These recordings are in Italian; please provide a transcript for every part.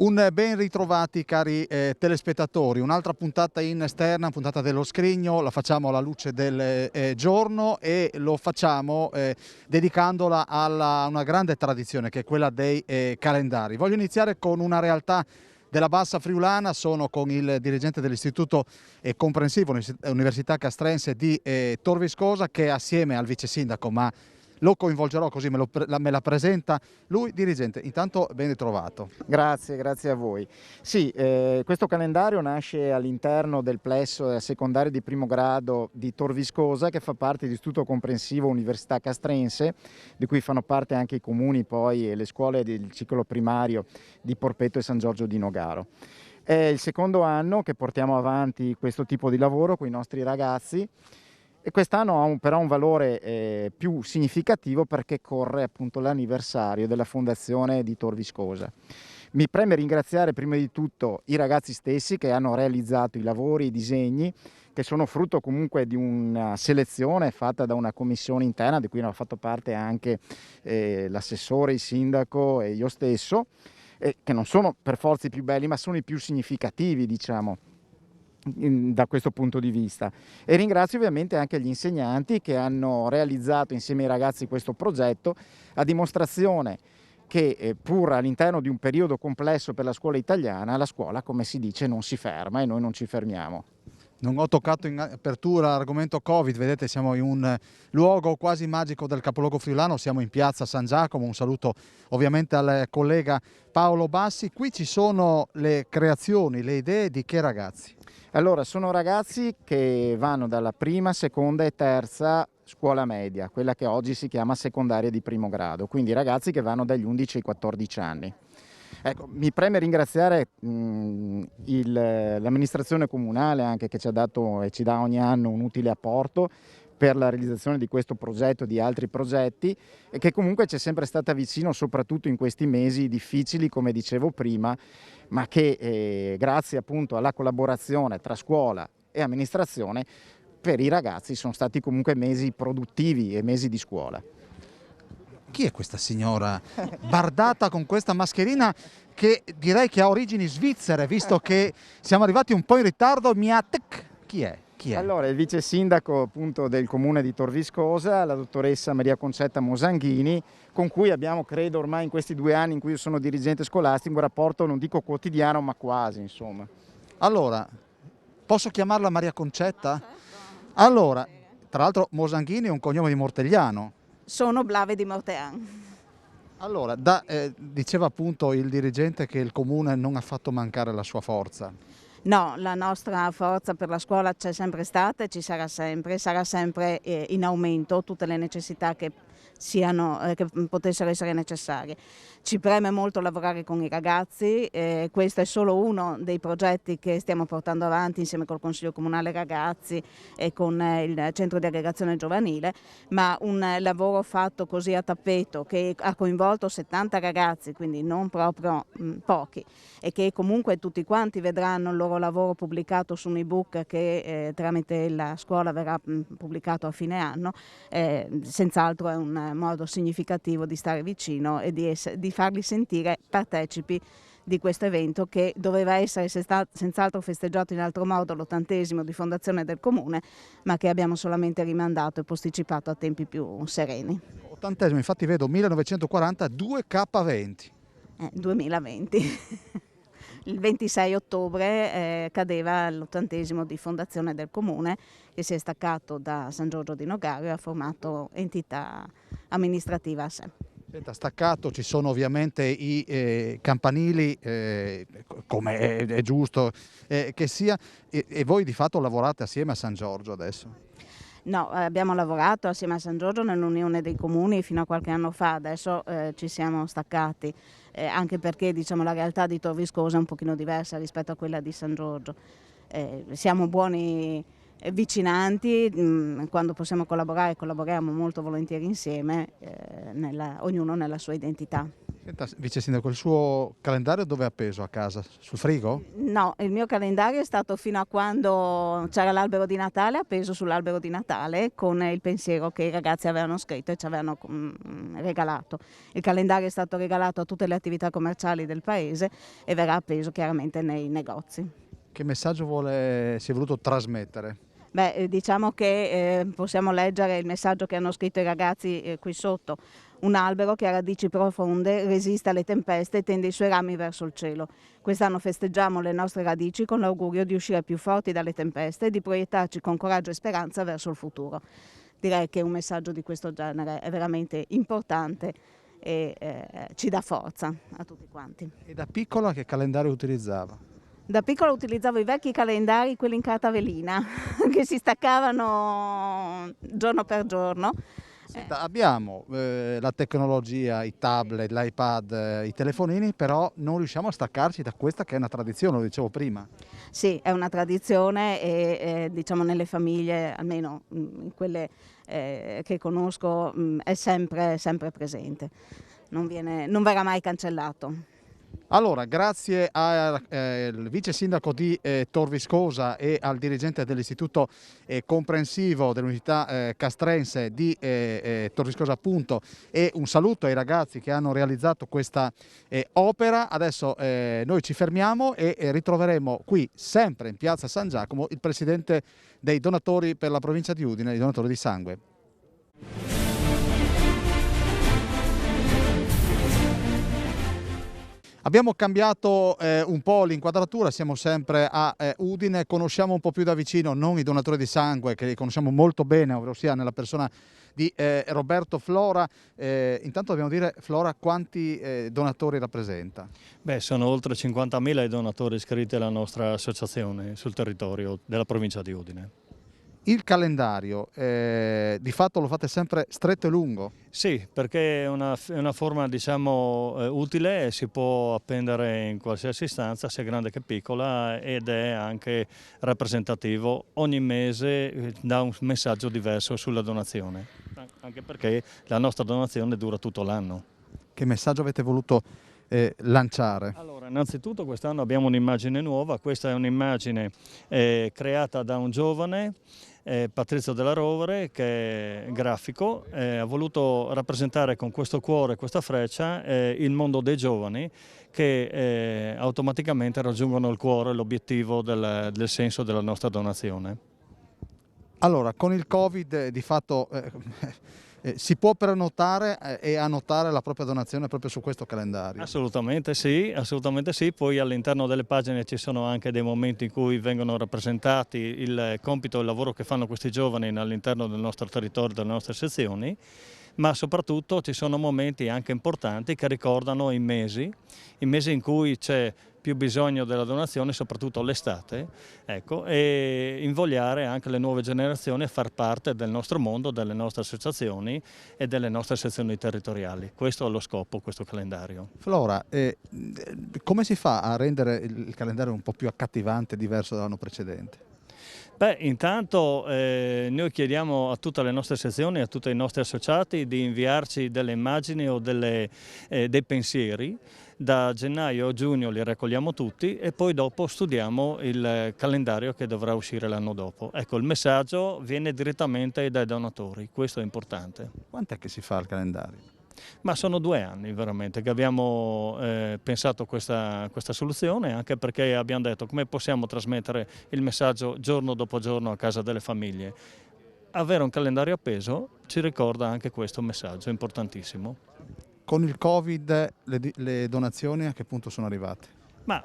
Un ben ritrovati cari telespettatori, un'altra puntata in esterna, puntata dello Scrigno, la facciamo alla luce del giorno e lo facciamo dedicandola a una grande tradizione che è quella dei calendari. Voglio iniziare con una realtà della Bassa Friulana, sono con il dirigente dell'Istituto Comprensivo Università Castrense di Tor Viscosa che assieme al vice sindaco, ma lo coinvolgerò così me la presenta lui, dirigente. Intanto ben ritrovato. Grazie a voi. Sì, questo calendario nasce all'interno del plesso secondario di primo grado di Tor Viscosa, che fa parte dell'Istituto Comprensivo Università Castrense, di cui fanno parte anche i comuni poi e le scuole del ciclo primario di Porpetto e San Giorgio di Nogaro. È il secondo anno che portiamo avanti questo tipo di lavoro con i nostri ragazzi. E quest'anno ha però un valore più significativo perché corre appunto l'anniversario della fondazione di Tor Viscosa. Mi preme ringraziare prima di tutto i ragazzi stessi che hanno realizzato i lavori, i disegni, che sono frutto comunque di una selezione fatta da una commissione interna di cui hanno fatto parte anche l'assessore, il sindaco e io stesso, che non sono per forza i più belli ma sono i più significativi, diciamo, da questo punto di vista. E ringrazio ovviamente anche gli insegnanti che hanno realizzato insieme ai ragazzi questo progetto, a dimostrazione che pur all'interno di un periodo complesso per la scuola italiana, la scuola, come si dice, non si ferma e noi non ci fermiamo. Non ho toccato in apertura l'argomento Covid, vedete siamo in un luogo quasi magico del capoluogo friulano, siamo in piazza San Giacomo, un saluto ovviamente al collega Paolo Bassi. Qui ci sono le creazioni, le idee di che ragazzi? Allora, sono ragazzi che vanno dalla prima, seconda e terza scuola media, quella che oggi si chiama secondaria di primo grado, quindi ragazzi che vanno dagli 11 ai 14 anni. Ecco, mi preme ringraziare l'amministrazione comunale anche che ci ha dato e ci dà ogni anno un utile apporto per la realizzazione di questo progetto e di altri progetti e che comunque ci è sempre stata vicino soprattutto in questi mesi difficili, come dicevo prima, ma che grazie appunto alla collaborazione tra scuola e amministrazione per i ragazzi sono stati comunque mesi produttivi e mesi di scuola. Chi è questa signora bardata con questa mascherina che direi che ha origini svizzere, visto che siamo arrivati un po' in ritardo? Miatek, chi è? Allora, il vice sindaco appunto del comune di Tor Viscosa, la dottoressa Maria Concetta Mosanghini, con cui abbiamo, credo, ormai in questi 2 anni in cui io sono dirigente scolastico, un rapporto non dico quotidiano, ma quasi, insomma. Allora, posso chiamarla Maria Concetta? Certo. Allora, tra l'altro Mosanghini è un cognome di Mortegliano. Sono Blave di Mortean. Allora, diceva appunto il dirigente che il comune non ha fatto mancare la sua forza. No, la nostra forza per la scuola c'è sempre stata e ci sarà sempre in aumento tutte le necessità che potessero essere necessarie. Ci preme molto lavorare con i ragazzi, questo è solo uno dei progetti che stiamo portando avanti insieme col Consiglio Comunale Ragazzi e con il Centro di Aggregazione Giovanile, ma un lavoro fatto così a tappeto che ha coinvolto 70 ragazzi, quindi non proprio pochi, e che comunque tutti quanti vedranno il loro lavoro pubblicato su un ebook che tramite la scuola verrà pubblicato a fine anno, senz'altro è un modo significativo di stare vicino e di farli sentire partecipi di questo evento che doveva essere senz'altro festeggiato in altro modo, l'80° di fondazione del comune, ma che abbiamo solamente rimandato e posticipato a tempi più sereni. 80°, infatti vedo 1940 2K20. 2020. Il 26 ottobre cadeva l'80° di fondazione del comune che si è staccato da San Giorgio di Nogaro e ha formato entità amministrativa a sé. Senta, staccato ci sono ovviamente i campanili, come è giusto che sia, e voi di fatto lavorate assieme a San Giorgio adesso? No, abbiamo lavorato assieme a San Giorgio nell'Unione dei Comuni fino a qualche anno fa, adesso ci siamo staccati, anche perché diciamo, la realtà di Tor Viscosa è un pochino diversa rispetto a quella di San Giorgio. Siamo buoni vicinanti, quando possiamo collaborare collaboriamo molto volentieri insieme, ognuno nella sua identità. Senta, Vice Sindaco, il suo calendario dove è appeso a casa? Sul frigo? No, il mio calendario è stato fino a quando c'era l'albero di Natale, appeso sull'albero di Natale con il pensiero che i ragazzi avevano scritto e ci avevano regalato. Il calendario è stato regalato a tutte le attività commerciali del paese e verrà appeso chiaramente nei negozi. Che messaggio si è voluto trasmettere? Beh, diciamo che possiamo leggere il messaggio che hanno scritto i ragazzi qui sotto. Un albero che ha radici profonde, resiste alle tempeste e tende i suoi rami verso il cielo. Quest'anno festeggiamo le nostre radici con l'augurio di uscire più forti dalle tempeste e di proiettarci con coraggio e speranza verso il futuro. Direi che un messaggio di questo genere è veramente importante e ci dà forza a tutti quanti. E da piccola che calendario utilizzava? Da piccola utilizzavo i vecchi calendari, quelli in carta velina, che si staccavano giorno per giorno. Senta, abbiamo la tecnologia, i tablet, l'iPad, i telefonini, però non riusciamo a staccarci da questa che è una tradizione, lo dicevo prima. Sì, è una tradizione e diciamo nelle famiglie, almeno in quelle che conosco, è sempre presente, non verrà mai cancellato. Allora, grazie al vice sindaco di Tor Viscosa e al dirigente dell'istituto comprensivo dell'unità castrense di Tor Viscosa appunto, e un saluto ai ragazzi che hanno realizzato questa opera. Adesso noi ci fermiamo e ritroveremo qui, sempre in piazza San Giacomo, il presidente dei donatori per la provincia di Udine, i donatori di sangue. Abbiamo cambiato un po' l'inquadratura, siamo sempre a Udine, conosciamo un po' più da vicino non i donatori di sangue, che li conosciamo molto bene, ossia nella persona di Roberto Flora. Intanto dobbiamo dire, Flora, quanti donatori rappresenta? Beh, sono oltre 50.000 i donatori iscritti alla nostra associazione sul territorio della provincia di Udine. Il calendario, di fatto lo fate sempre stretto e lungo? Sì, perché è una forma diciamo utile e si può appendere in qualsiasi stanza, sia grande che piccola, ed è anche rappresentativo. Ogni mese dà un messaggio diverso sulla donazione, anche perché la nostra donazione dura tutto l'anno. Che messaggio avete voluto lanciare? Allora, innanzitutto quest'anno abbiamo un'immagine nuova. Questa è un'immagine creata da un giovane, Patrizio Della Rovere, che è grafico, ha voluto rappresentare con questo cuore, questa freccia, il mondo dei giovani che automaticamente raggiungono il cuore, l'obiettivo del senso della nostra donazione. Allora, con il Covid di fatto si può prenotare e annotare la propria donazione proprio su questo calendario? Assolutamente sì, poi all'interno delle pagine ci sono anche dei momenti in cui vengono rappresentati il compito e il lavoro che fanno questi giovani all'interno del nostro territorio, delle nostre sezioni, ma soprattutto ci sono momenti anche importanti che ricordano i mesi in cui c'è più bisogno della donazione, soprattutto l'estate, ecco, e invogliare anche le nuove generazioni a far parte del nostro mondo, delle nostre associazioni e delle nostre sezioni territoriali. Questo è lo scopo, questo calendario. Flora, come si fa a rendere il calendario un po' più accattivante e diverso dall'anno precedente? Beh, intanto noi chiediamo a tutte le nostre sezioni, a tutti i nostri associati di inviarci delle immagini o dei pensieri. Da gennaio a giugno li raccogliamo tutti e poi dopo studiamo il calendario che dovrà uscire l'anno dopo. Ecco, il messaggio viene direttamente dai donatori, questo è importante. Quant'è che si fa il calendario? Ma sono 2 anni veramente che abbiamo pensato questa soluzione, anche perché abbiamo detto come possiamo trasmettere il messaggio giorno dopo giorno a casa delle famiglie. Avere un calendario appeso ci ricorda anche questo messaggio importantissimo. Con il Covid le donazioni a che punto sono arrivate? Ma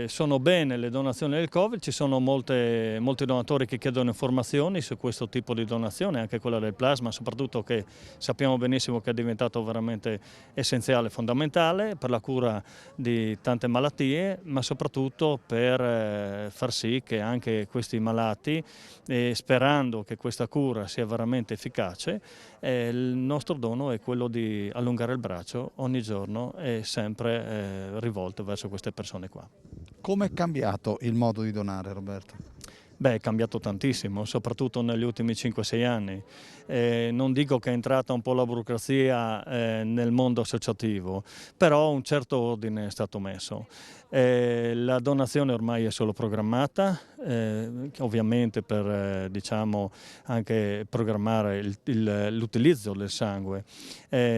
sono bene le donazioni del Covid, ci sono molti donatori che chiedono informazioni su questo tipo di donazione, anche quella del plasma, soprattutto che sappiamo benissimo che è diventato veramente essenziale, fondamentale per la cura di tante malattie, ma soprattutto per far sì che anche questi malati, sperando che questa cura sia veramente efficace, il nostro dono è quello di allungare il braccio ogni giorno e sempre rivolto verso queste persone qua. Come è cambiato il modo di donare, Roberto? Beh, è cambiato tantissimo, soprattutto negli ultimi 5-6 anni. Non dico che è entrata un po' la burocrazia nel mondo associativo, però un certo ordine è stato messo. La donazione ormai è solo programmata, ovviamente per diciamo, anche programmare l'utilizzo del sangue,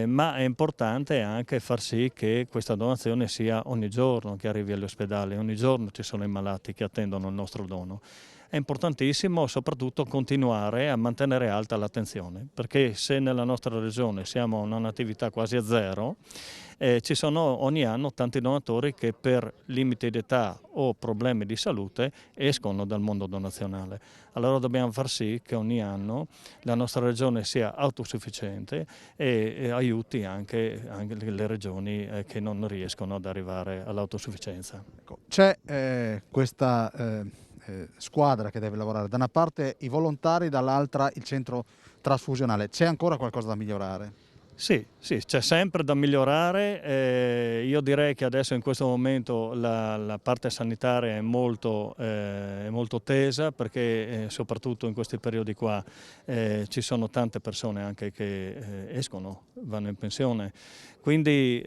ma è importante anche far sì che questa donazione sia ogni giorno, che arrivi agli ospedali, ogni giorno ci sono i malati che attendono il nostro dono. È importantissimo soprattutto continuare a mantenere alta l'attenzione, perché se nella nostra regione siamo a una natività quasi a zero, ci sono ogni anno tanti donatori che per limiti d'età o problemi di salute escono dal mondo donazionale. Allora dobbiamo far sì che ogni anno la nostra regione sia autosufficiente e aiuti anche le regioni che non riescono ad arrivare all'autosufficienza. C'è questa squadra che deve lavorare, da una parte i volontari, dall'altra il centro trasfusionale. C'è ancora qualcosa da migliorare? Sì, c'è sempre da migliorare. Io direi che adesso in questo momento la parte sanitaria è molto tesa, perché soprattutto in questi periodi qua ci sono tante persone anche che escono, vanno in pensione. Quindi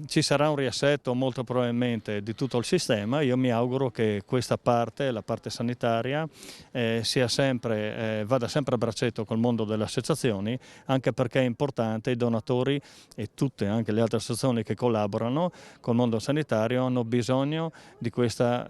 ci sarà un riassetto molto probabilmente di tutto il sistema. Io mi auguro che questa parte, la parte sanitaria, vada sempre a braccetto col mondo delle associazioni, anche perché è importante, i donatori e tutte anche le altre associazioni che collaborano col mondo sanitario hanno bisogno di questa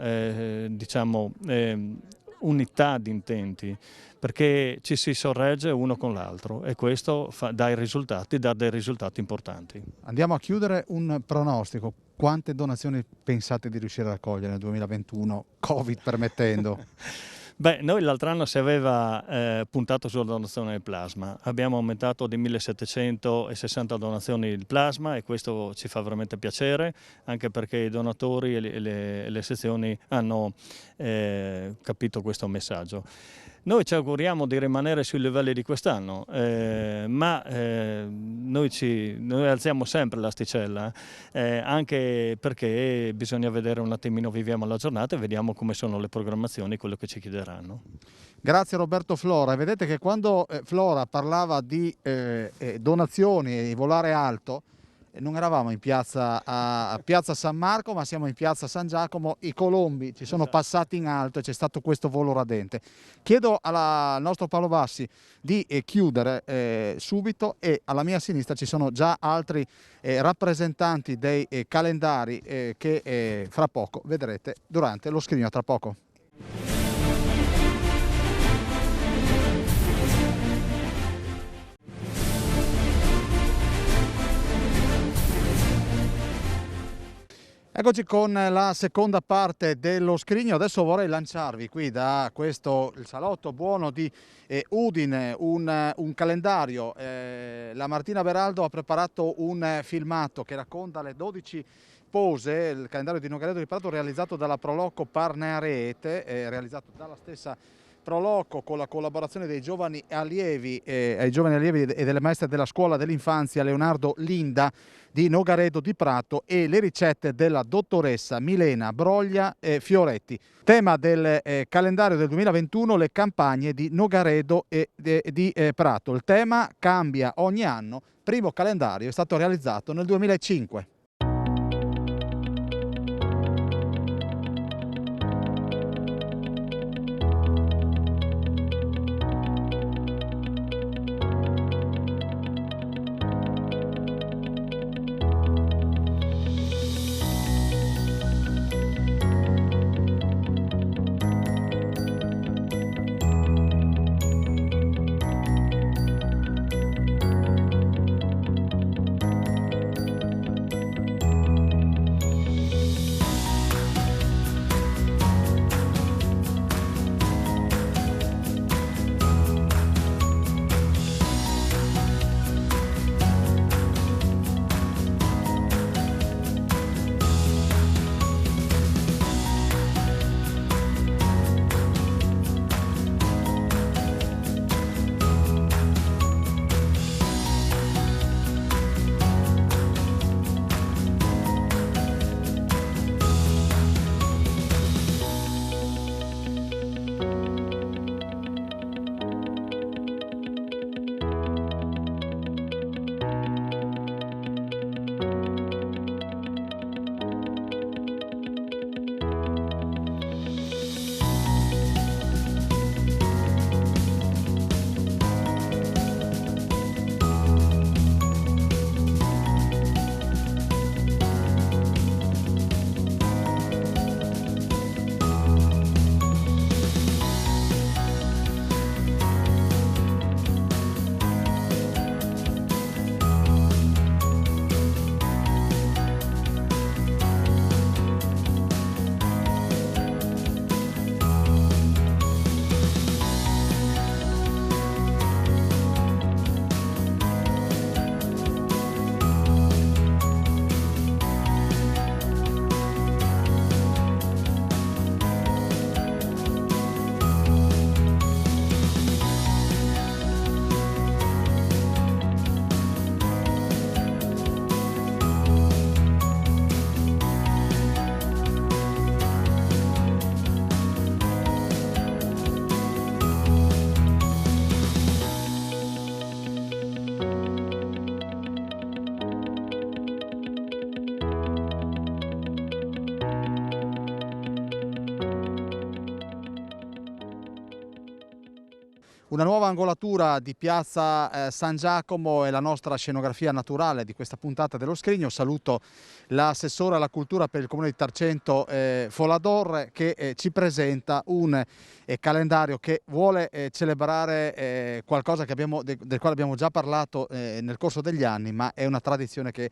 unità di intenti, perché ci si sorregge uno con l'altro e questo dà dei risultati importanti. Andiamo a chiudere. Un pronostico: quante donazioni pensate di riuscire a raccogliere nel 2021, Covid permettendo? Beh, noi l'altro anno si aveva puntato sulla donazione del plasma, abbiamo aumentato di 1760 donazioni di plasma e questo ci fa veramente piacere, anche perché i donatori e le sezioni hanno capito questo messaggio. Noi ci auguriamo di rimanere sui livelli di quest'anno, ma noi alziamo sempre l'asticella, anche perché bisogna vedere un attimino, viviamo la giornata e vediamo come sono le programmazioni, quello che ci chiederanno. Grazie Roberto Flora. Vedete che quando Flora parlava di donazioni e volare alto, non eravamo in a piazza San Marco, ma siamo in piazza San Giacomo. I colombi ci sono passati in alto e c'è stato questo volo radente. Chiedo al nostro Paolo Bassi di chiudere subito, e alla mia sinistra ci sono già altri rappresentanti dei calendari che fra poco vedrete durante lo scrigno. Tra poco. Eccoci con la seconda parte dello scrigno. Adesso vorrei lanciarvi qui da il salotto buono di Udine un calendario. La Martina Beraldo ha preparato un filmato che racconta le 12 pose, il calendario di Nogaredo di Prato realizzato dalla Proloco Parnearete, realizzato dalla stessa Proloco con la collaborazione dei giovani allievi e delle maestre della scuola dell'infanzia Leonardo Linda di Nogaredo di Prato e le ricette della dottoressa Milena Broglia Fioretti. Tema del calendario del 2021: le campagne di Nogaredo e di Prato. Il tema cambia ogni anno, primo calendario è stato realizzato nel 2005. Una nuova angolatura di piazza San Giacomo è la nostra scenografia naturale di questa puntata dello Scrigno. Saluto l'assessore alla cultura per il comune di Tarcento, Folador, che ci presenta un calendario che vuole celebrare qualcosa del quale abbiamo già parlato nel corso degli anni, ma è una tradizione che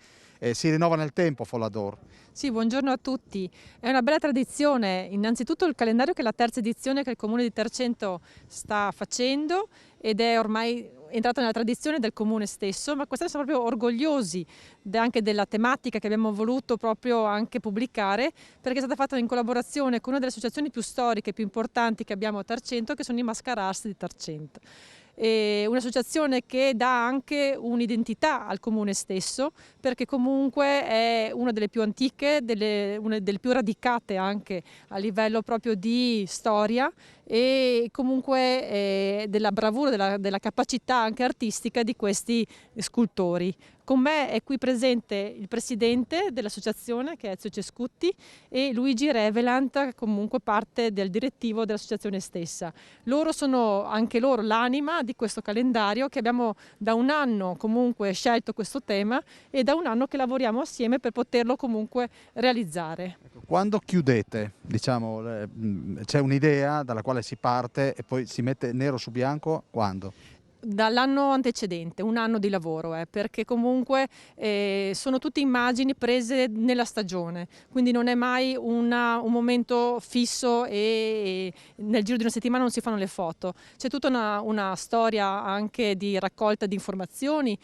si rinnova nel tempo, Folador. Sì, buongiorno a tutti. È una bella tradizione, innanzitutto il calendario che è la terza edizione che il Comune di Tarcento sta facendo ed è ormai entrato nella tradizione del Comune stesso, ma quest'anno siamo proprio orgogliosi anche della tematica che abbiamo voluto proprio anche pubblicare, perché è stata fatta in collaborazione con una delle associazioni più storiche e più importanti che abbiamo a Tarcento, che sono i Mascarars di Tarcento. Un'associazione che dà anche un'identità al comune stesso, perché comunque è una delle più antiche, una delle più radicate anche a livello proprio di storia e comunque della bravura, della capacità anche artistica di questi scultori. Con me è qui presente il presidente dell'associazione, che è Ezio Cescutti, e Luigi Revelant, comunque parte del direttivo dell'associazione stessa. Loro sono anche loro l'anima di questo calendario, che abbiamo da un anno comunque scelto questo tema e da un anno che lavoriamo assieme per poterlo comunque realizzare. Quando chiudete, diciamo, c'è un'idea dalla quale si parte e poi si mette nero su bianco, quando? Dall'anno antecedente, un anno di lavoro, perché comunque sono tutte immagini prese nella stagione, quindi non è mai un momento fisso e nel giro di una settimana non si fanno le foto. C'è tutta una storia anche di raccolta di informazioni,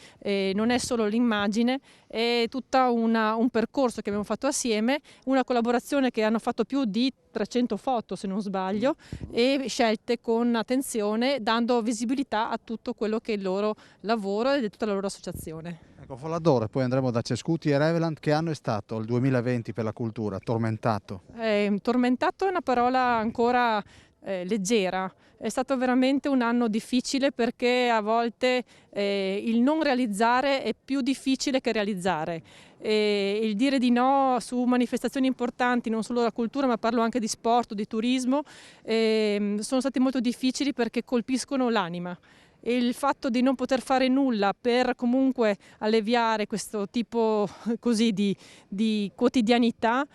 non è solo l'immagine, è tutto un percorso che abbiamo fatto assieme, una collaborazione che hanno fatto più di 300 foto se non sbaglio e scelte con attenzione, dando visibilità a tutto quello che è il loro lavoro e tutta la loro associazione. Ecco, Folador, poi andremo da Cescutti e Revelant. Che anno è stato il 2020 per la cultura? Tormentato? Tormentato è una parola ancora leggera. È stato veramente un anno difficile, perché a volte il non realizzare è più difficile che realizzare. Il dire di no su manifestazioni importanti, non solo della cultura, ma parlo anche di sport, di turismo, sono stati molto difficili perché colpiscono l'anima. E il fatto di non poter fare nulla per comunque alleviare questo tipo così di quotidianità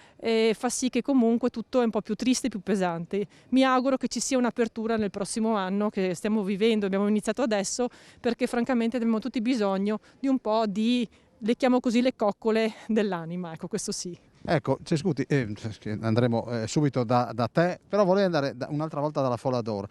fa sì che comunque tutto è un po' più triste e più pesante. Mi auguro che ci sia un'apertura nel prossimo anno che stiamo vivendo, abbiamo iniziato adesso, perché francamente abbiamo tutti bisogno di un po' di, le chiamo così, le coccole dell'anima, ecco, questo sì. Ecco, Cescutti, andremo subito da te, però vorrei andare un'altra volta dalla Folador.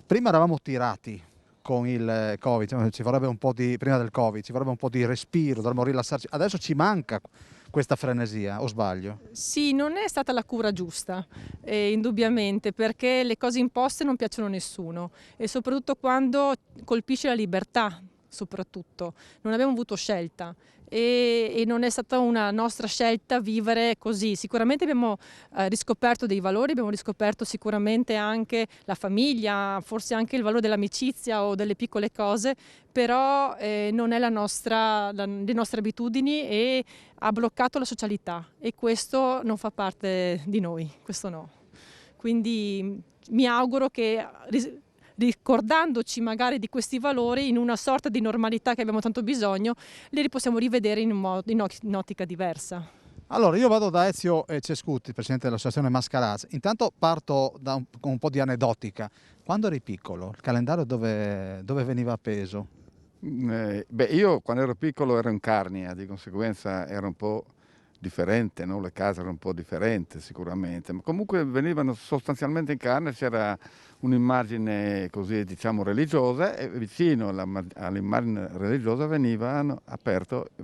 Prima eravamo tirati con il Covid, ci vorrebbe un po' prima del Covid, ci vorrebbe un po' di respiro, dovremmo rilassarci. Adesso ci manca questa frenesia, o sbaglio? Sì, non è stata la cura giusta, indubbiamente, perché le cose imposte non piacciono a nessuno e soprattutto quando colpisce la libertà, soprattutto. Non abbiamo avuto scelta e non è stata una nostra scelta vivere così. Sicuramente abbiamo riscoperto dei valori, abbiamo riscoperto sicuramente anche la famiglia, forse anche il valore dell'amicizia o delle piccole cose, però non è le nostre abitudini e ha bloccato la socialità e questo non fa parte di noi, questo no. Quindi mi auguro che ricordandoci magari di questi valori in una sorta di normalità che abbiamo tanto bisogno, li possiamo rivedere in un'ottica diversa. Allora, io vado da Ezio Cescutti, presidente dell'associazione Mascarars. Intanto parto con un po' di aneddotica. Quando eri piccolo, il calendario dove veniva appeso? Io quando ero piccolo ero in Carnia, di conseguenza era un po' differente, no? Le case erano un po' differenti sicuramente, ma comunque venivano sostanzialmente in Carnia, c'era un'immagine così diciamo religiosa e vicino all'immagine religiosa veniva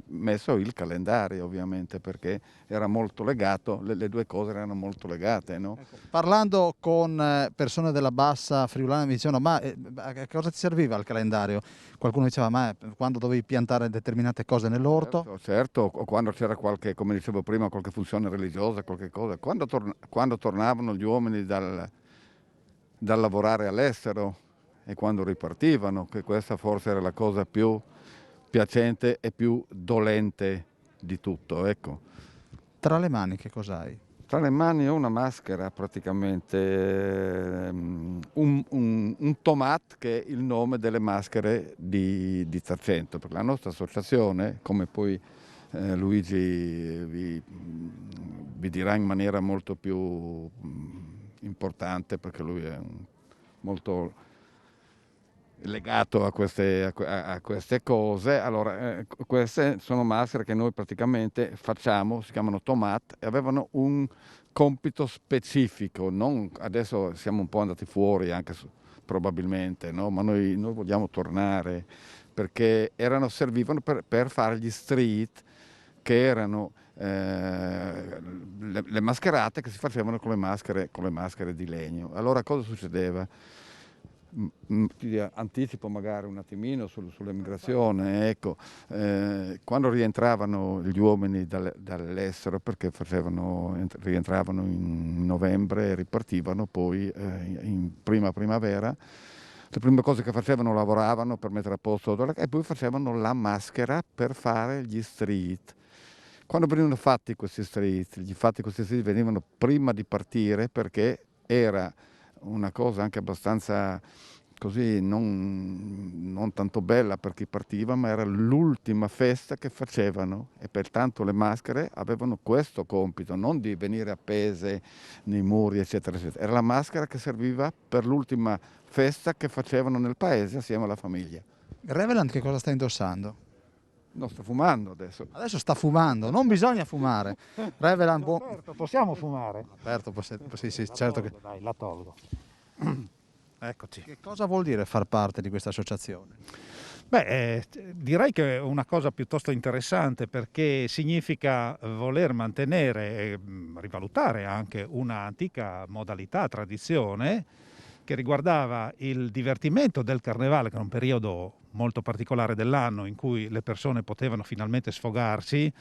messo il calendario, ovviamente, perché era molto legato, le due cose erano molto legate, no? Ecco, parlando con persone della bassa friulana mi dicevano ma a cosa ti serviva il calendario? Qualcuno diceva ma quando dovevi piantare determinate cose nell'orto? Certo, o quando c'era qualche, come dicevo prima, qualche funzione religiosa, qualche cosa. Quando tornavano gli uomini dal lavorare all'estero e quando ripartivano, che questa forse era la cosa più piacente e più dolente di tutto, ecco. Tra le mani che cos'hai? Tra le mani ho una maschera praticamente, un Tomat, che è il nome delle maschere di Tarcento, perché la nostra associazione, come poi Luigi vi dirà in maniera molto più importante, perché lui è molto legato a queste cose. Allora, queste sono maschere che noi praticamente facciamo, si chiamano Tomat, e avevano un compito specifico. Adesso siamo un po' andati fuori anche probabilmente, no? Ma noi vogliamo tornare, perché servivano per fare gli street, che erano le mascherate che si facevano con le maschere di legno. Allora cosa succedeva? Ti anticipo magari un attimino sull'emigrazione, ecco, quando rientravano gli uomini dall'estero, perché rientravano in novembre e ripartivano poi in prima primavera, le prime cose che facevano, lavoravano per mettere a posto e poi facevano la maschera per fare gli street. Quando venivano fatti questi street venivano prima di partire, perché era una cosa anche abbastanza così non tanto bella per chi partiva, ma era l'ultima festa che facevano, e pertanto le maschere avevano questo compito, non di venire appese nei muri, eccetera, eccetera. Era la maschera che serviva per l'ultima festa che facevano nel paese assieme alla famiglia. Revelant che cosa sta indossando? No, sta fumando adesso. Adesso sta fumando, non bisogna fumare. Revelant, Certo, possiamo fumare? aperto, sì, certo che... Dai, la tolgo. Eccoci. Che cosa vuol dire far parte di questa associazione? Beh, direi che è una cosa piuttosto interessante, perché significa voler mantenere e rivalutare anche un'antica modalità, tradizione che riguardava il divertimento del carnevale, che era un periodo molto particolare dell'anno in cui le persone potevano finalmente sfogarsi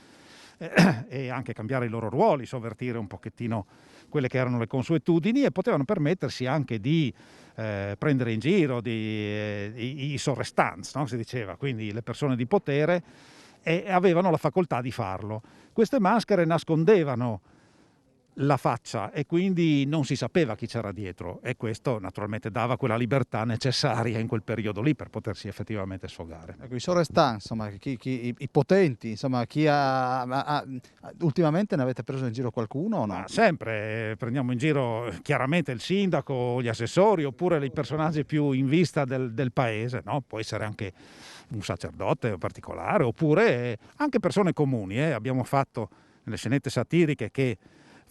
e anche cambiare i loro ruoli, sovvertire un pochettino quelle che erano le consuetudini, e potevano permettersi anche di prendere in giro i sorrestants, no? Si diceva, quindi le persone di potere, e avevano la facoltà di farlo. Queste maschere nascondevano la faccia e quindi non si sapeva chi c'era dietro, e questo naturalmente dava quella libertà necessaria in quel periodo lì per potersi effettivamente sfogare. Ecco, i sorestans, insomma, i potenti, insomma, ultimamente ne avete preso in giro qualcuno o no? Sempre prendiamo in giro chiaramente il sindaco, gli assessori, oppure i personaggi più in vista del paese, no? Può essere anche un sacerdote particolare, oppure anche persone comuni. Abbiamo fatto nelle scenette satiriche che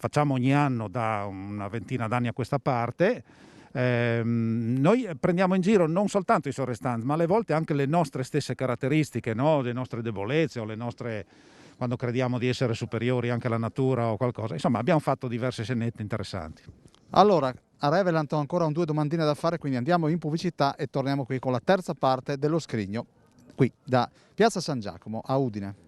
facciamo ogni anno da una ventina d'anni a questa parte, noi prendiamo in giro non soltanto i sorrestanti, ma alle volte anche le nostre stesse caratteristiche, no? Le nostre debolezze o le nostre, quando crediamo di essere superiori anche alla natura o qualcosa. Insomma, abbiamo fatto diverse scenette interessanti. Allora, a Revelant ho ancora 2 domandine da fare, quindi andiamo in pubblicità e torniamo qui con la terza parte dello Scrigno, qui da Piazza San Giacomo a Udine.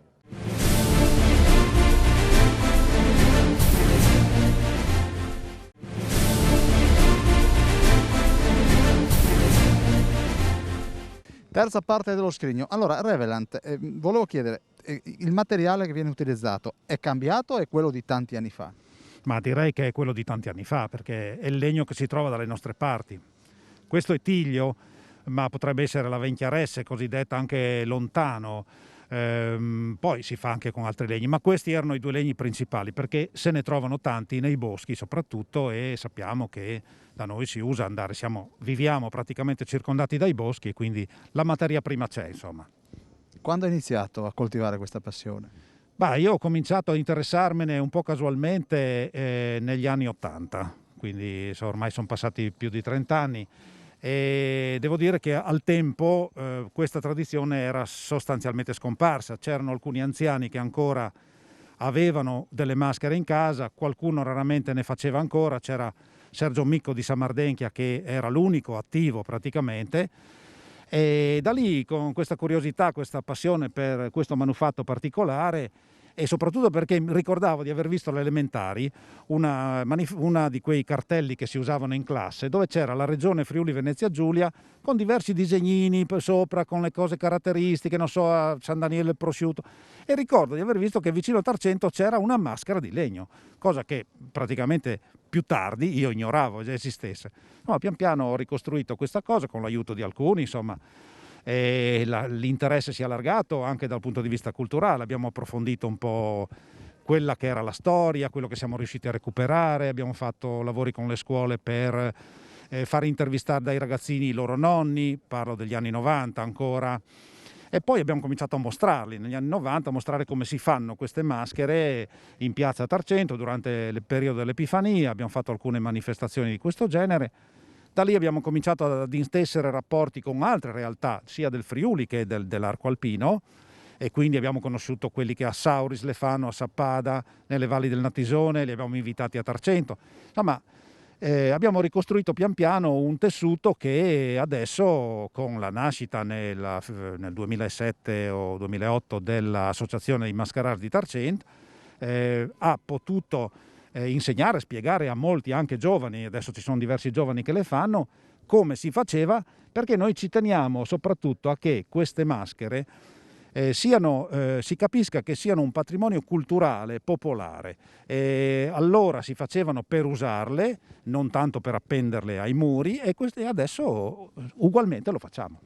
Terza parte dello Scrigno. Allora, Revelant, volevo chiedere, il materiale che viene utilizzato è cambiato o è quello di tanti anni fa? Ma direi che è quello di tanti anni fa, perché è il legno che si trova dalle nostre parti. Questo è tiglio, ma potrebbe essere la venchiaresse, cosiddetta anche lontano. Poi si fa anche con altri legni, ma questi erano i 2 legni principali, perché se ne trovano tanti nei boschi soprattutto, e sappiamo che da noi si usa andare, viviamo praticamente circondati dai boschi, e quindi la materia prima c'è, insomma. Quando hai iniziato a coltivare questa passione? Io ho cominciato a interessarmene un po' casualmente negli anni '80, quindi ormai sono passati più di 30 anni, e devo dire che al tempo questa tradizione era sostanzialmente scomparsa. C'erano alcuni anziani che ancora avevano delle maschere in casa, qualcuno raramente ne faceva ancora. C'era Sergio Micco di Samardenchia che era l'unico attivo praticamente, e da lì, con questa curiosità, questa passione per questo manufatto particolare, e soprattutto perché mi ricordavo di aver visto alle elementari una di quei cartelli che si usavano in classe, dove c'era la regione Friuli Venezia Giulia con diversi disegnini sopra, con le cose caratteristiche, non so, a San Daniele il prosciutto, e ricordo di aver visto che vicino a Tarcento c'era una maschera di legno, cosa che praticamente più tardi io ignoravo già esistesse. No, pian piano ho ricostruito questa cosa con l'aiuto di alcuni, insomma, e l'interesse si è allargato anche dal punto di vista culturale, abbiamo approfondito un po' quella che era la storia, quello che siamo riusciti a recuperare, abbiamo fatto lavori con le scuole per far intervistare dai ragazzini i loro nonni, parlo degli anni 90 ancora, e poi abbiamo cominciato a mostrarli negli anni 90, a mostrare come si fanno queste maschere in piazza Tarcento durante il periodo dell'Epifania, abbiamo fatto alcune manifestazioni di questo genere. Da lì abbiamo cominciato ad intessere rapporti con altre realtà, sia del Friuli che dell'arco alpino, e quindi abbiamo conosciuto quelli che a Sauris le fanno, a Sappada, nelle valli del Natisone, li abbiamo invitati a Tarcento. Insomma, abbiamo ricostruito pian piano un tessuto che adesso, con la nascita nel 2007 o 2008 dell'Associazione dei Mascarari di Tarcento, ha potuto insegnare, spiegare a molti anche giovani, adesso ci sono diversi giovani che le fanno, come si faceva, perché noi ci teniamo soprattutto a che queste maschere si capisca che siano un patrimonio culturale popolare. Allora si facevano per usarle, non tanto per appenderle ai muri, e adesso ugualmente lo facciamo.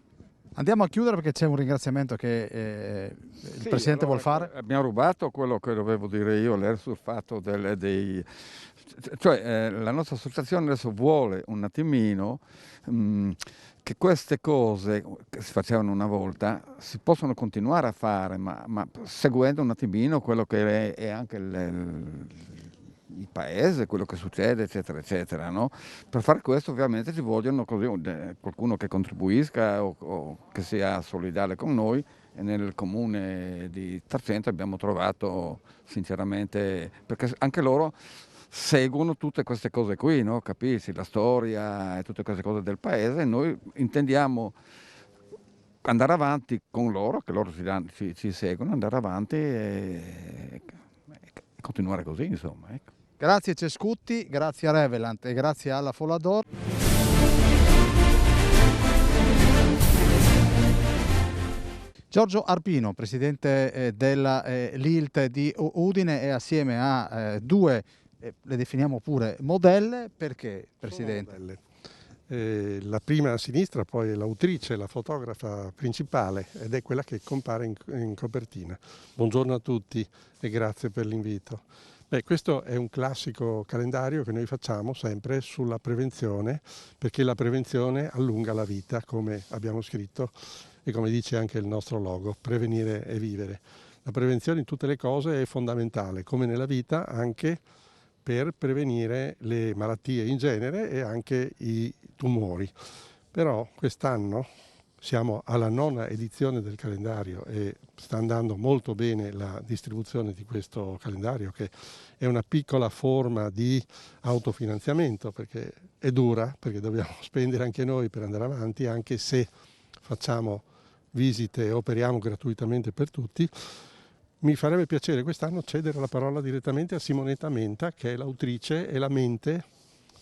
Andiamo a chiudere perché c'è un ringraziamento che il Presidente vuol fare. Abbiamo rubato quello che dovevo dire io sul fatto cioè la nostra associazione adesso vuole un attimino che queste cose che si facevano una volta si possono continuare a fare, ma seguendo un attimino quello che è anche il paese, quello che succede, eccetera, eccetera, no? Per fare questo ovviamente ci vogliono qualcuno che contribuisca o che sia solidale con noi, e nel comune di Tarcento abbiamo trovato sinceramente, perché anche loro seguono tutte queste cose qui, no? Capisci? La storia e tutte queste cose del paese, e noi intendiamo andare avanti con loro, che loro ci seguono, andare avanti e continuare così, insomma. Ecco. Grazie Cescutti, grazie a Revelant e grazie alla Folador. Giorgio Arpino, presidente della LILT di Udine, e assieme a due, le definiamo pure modelle, perché Presidente? La prima a sinistra poi è l'autrice, la fotografa principale, ed è quella che compare in copertina. Buongiorno a tutti e grazie per l'invito. Questo è un classico calendario che noi facciamo sempre sulla prevenzione, perché la prevenzione allunga la vita, come abbiamo scritto e come dice anche il nostro logo, prevenire e vivere. La prevenzione in tutte le cose è fondamentale, come nella vita, anche per prevenire le malattie in genere e anche i tumori. Però quest'anno siamo alla 9ª edizione del calendario e sta andando molto bene la distribuzione di questo calendario, che è una piccola forma di autofinanziamento, perché è dura, perché dobbiamo spendere anche noi per andare avanti, anche se facciamo visite e operiamo gratuitamente per tutti. Mi farebbe piacere quest'anno cedere la parola direttamente a Simonetta Menta, che è l'autrice e la mente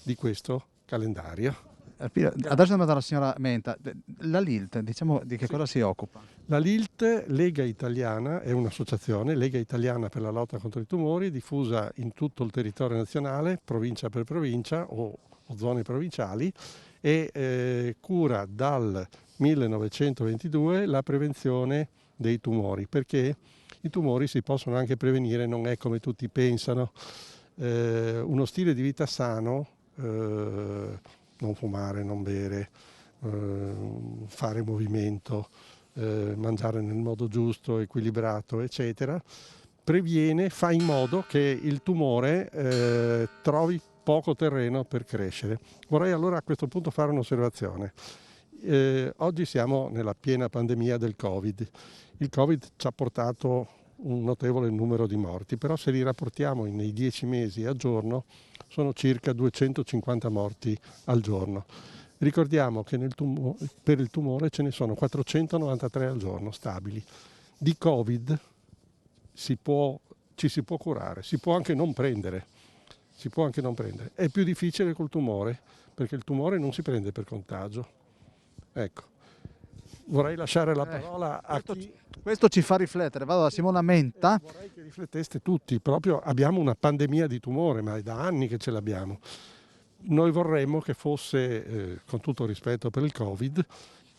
di questo calendario. Adesso andiamo dalla signora Menta. La LILT, diciamo, di che cosa si occupa? La LILT, Lega Italiana, è un'associazione, Lega Italiana per la lotta contro i tumori, diffusa in tutto il territorio nazionale, provincia per provincia o zone provinciali, e cura dal 1922 la prevenzione dei tumori, perché i tumori si possono anche prevenire, non è come tutti pensano. Uno stile di vita sano, non fumare, non bere, fare movimento, mangiare nel modo giusto, equilibrato, eccetera, previene, fa in modo che il tumore trovi poco terreno per crescere. Vorrei allora a questo punto fare un'osservazione. Oggi siamo nella piena pandemia del Covid. Il Covid ci ha portato un notevole numero di morti, però se li rapportiamo nei 10 mesi a giorno sono circa 250 morti al giorno. Ricordiamo che per il tumore ce ne sono 493 al giorno stabili. Di Covid si può ci si può curare, si può anche non prendere. È più difficile col tumore, perché il tumore non si prende per contagio. Ecco, vorrei lasciare la parola a chi... Questo ci fa riflettere. Vado da Simona Menta. Vorrei che rifletteste tutti, proprio abbiamo una pandemia di tumore, ma è da anni che ce l'abbiamo. Noi vorremmo che fosse, con tutto rispetto per il Covid,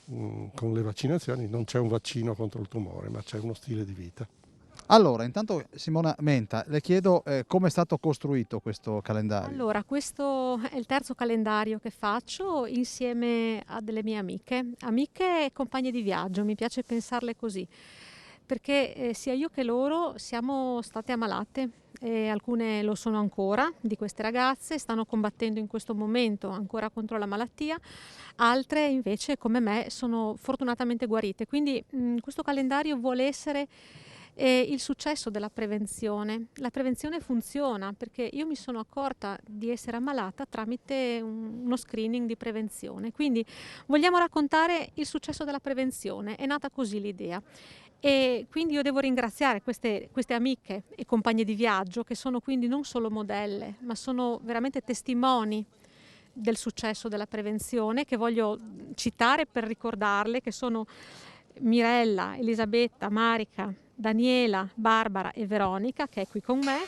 con le vaccinazioni, non c'è un vaccino contro il tumore, ma c'è uno stile di vita. Allora, intanto Simona Menta, le chiedo come è stato costruito questo calendario. Allora, questo è il terzo calendario che faccio insieme a delle mie amiche e compagne di viaggio, mi piace pensarle così, perché sia io che loro siamo state ammalate, e alcune lo sono ancora, di queste ragazze, stanno combattendo in questo momento ancora contro la malattia, altre invece come me sono fortunatamente guarite, quindi questo calendario vuole essere il successo della prevenzione. La prevenzione funziona perché io mi sono accorta di essere ammalata tramite uno screening di prevenzione, quindi vogliamo raccontare il successo della prevenzione, è nata così l'idea. E quindi io devo ringraziare queste amiche e compagne di viaggio che sono quindi non solo modelle, ma sono veramente testimoni del successo della prevenzione, che voglio citare per ricordarle, che sono Mirella, Elisabetta, Marica, Daniela, Barbara e Veronica, che è qui con me.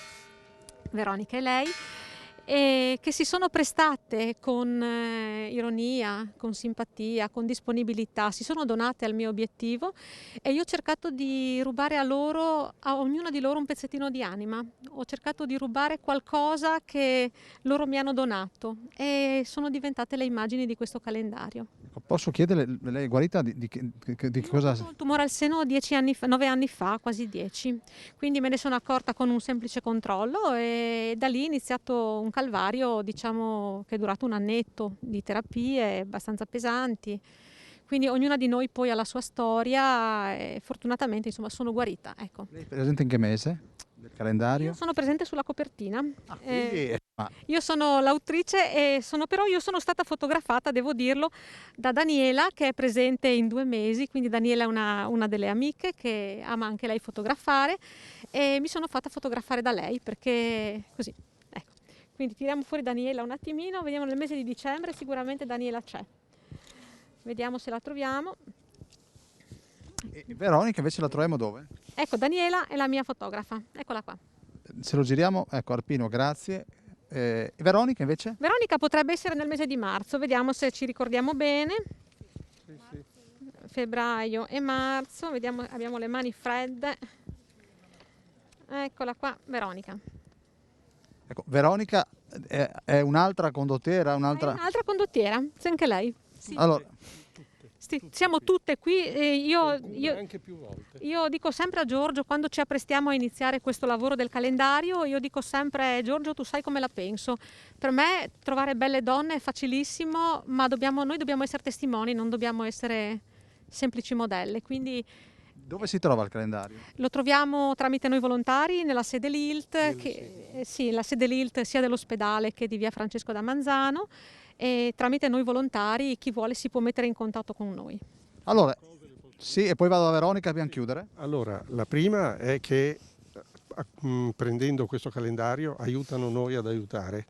Veronica e lei, e che si sono prestate con ironia, con simpatia, con disponibilità, si sono donate al mio obiettivo e io ho cercato di rubare a ognuna di loro un pezzettino di anima, ho cercato di rubare qualcosa che loro mi hanno donato e sono diventate le immagini di questo calendario. Posso chiedere, lei è guarita di cosa? Ho avuto il tumore al seno 9 anni fa, quasi 10, quindi me ne sono accorta con un semplice controllo e da lì è iniziato un calvario, diciamo, che è durato un annetto di terapie abbastanza pesanti, quindi ognuna di noi poi ha la sua storia e fortunatamente insomma sono guarita. Ecco. Lei è presente in che mese del calendario? Io sono presente sulla copertina. Quindi, Io sono l'autrice e io sono stata fotografata, devo dirlo, da Daniela, che è presente in 2 mesi, quindi Daniela è una delle amiche che ama anche lei fotografare e mi sono fatta fotografare da lei perché così, ecco. Quindi tiriamo fuori Daniela un attimino, vediamo nel mese di dicembre, sicuramente Daniela c'è. Vediamo se la troviamo. E Veronica invece la troviamo dove? Ecco, Daniela è la mia fotografa, eccola qua. Se lo giriamo, ecco Arpino, grazie. Veronica invece? Veronica potrebbe essere nel mese di marzo, vediamo se ci ricordiamo bene. Sì. Febbraio e marzo, vediamo, abbiamo le mani fredde. Eccola qua, Veronica. Ecco, Veronica è un'altra condottiera? È un'altra condottiera, sì, anche lei. Sì. Allora, sì, siamo tutte qui. Anche più volte. Io dico sempre a Giorgio, quando ci apprestiamo a iniziare questo lavoro del calendario, io dico sempre: Giorgio, tu sai come la penso. Per me trovare belle donne è facilissimo, ma noi dobbiamo essere testimoni, non dobbiamo essere semplici modelle. Quindi dove si trova il calendario? lo troviamo tramite noi volontari nella sede LILT, la sede LILT sia dell'ospedale che di via Francesco da Manzano. E tramite noi volontari chi vuole si può mettere in contatto con noi. Allora, sì, e poi vado da Veronica, dobbiamo chiudere. Allora, la prima è che prendendo questo calendario aiutano noi ad aiutare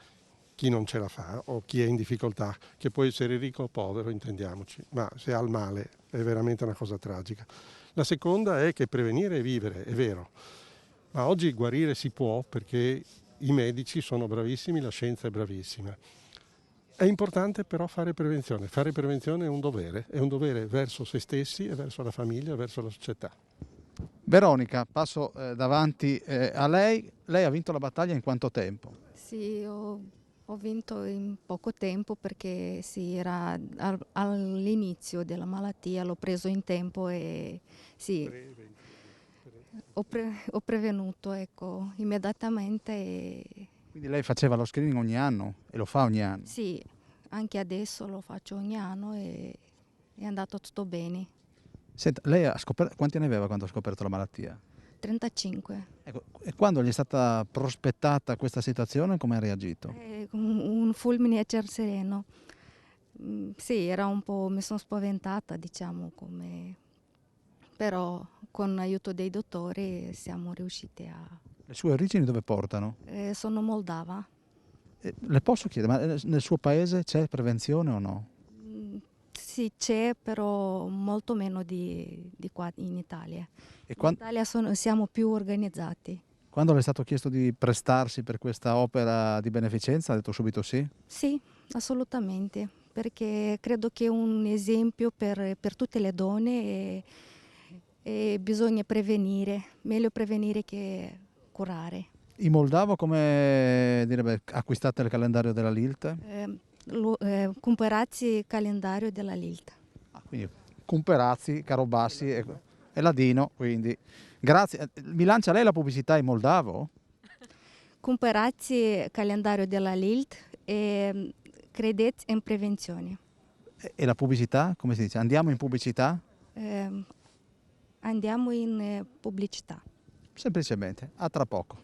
chi non ce la fa o chi è in difficoltà, che può essere ricco o povero, intendiamoci, ma se ha il male è veramente una cosa tragica. La seconda è che prevenire è vivere, è vero, ma oggi guarire si può perché i medici sono bravissimi, la scienza è bravissima. È importante però fare prevenzione è un dovere verso se stessi e verso la famiglia e verso la società. Veronica, passo davanti a lei. Lei ha vinto la battaglia in quanto tempo? Sì, ho vinto in poco tempo perché sì, era all'inizio della malattia, l'ho preso in tempo e sì, ho prevenuto, ecco, immediatamente. Quindi lei faceva lo screening ogni anno e lo fa ogni anno? Sì, anche adesso lo faccio ogni anno e è andato tutto bene. Senta, lei ha scoperto, quanti anni aveva quando ha scoperto la malattia? 35. Ecco, e quando gli è stata prospettata questa situazione, come ha reagito? Un fulmine a ciel sereno. Sì, era un po', mi sono spaventata, diciamo, però con l'aiuto dei dottori siamo riusciti Le sue origini dove portano? Sono moldava. Le posso chiedere, ma nel suo paese c'è prevenzione o no? Sì, c'è, però molto meno di qua in Italia. E In Italia siamo più organizzati. quando le è stato chiesto di prestarsi per questa opera di beneficenza, ha detto subito sì? Sì, assolutamente, perché credo che è un esempio per tutte le donne e bisogna prevenire, meglio prevenire che curare. In Moldavo come direbbe acquistate il calendario della Lilt? Compararsi il calendario della Lilt. Quindi Cumperazzi, Carobassi e Ladino, quindi grazie. Mi lancia lei la pubblicità in moldavo? Compararsi il calendario della Lilt e credete in prevenzione. E la pubblicità? Come si dice? Andiamo in pubblicità? Andiamo in pubblicità. Semplicemente, a tra poco.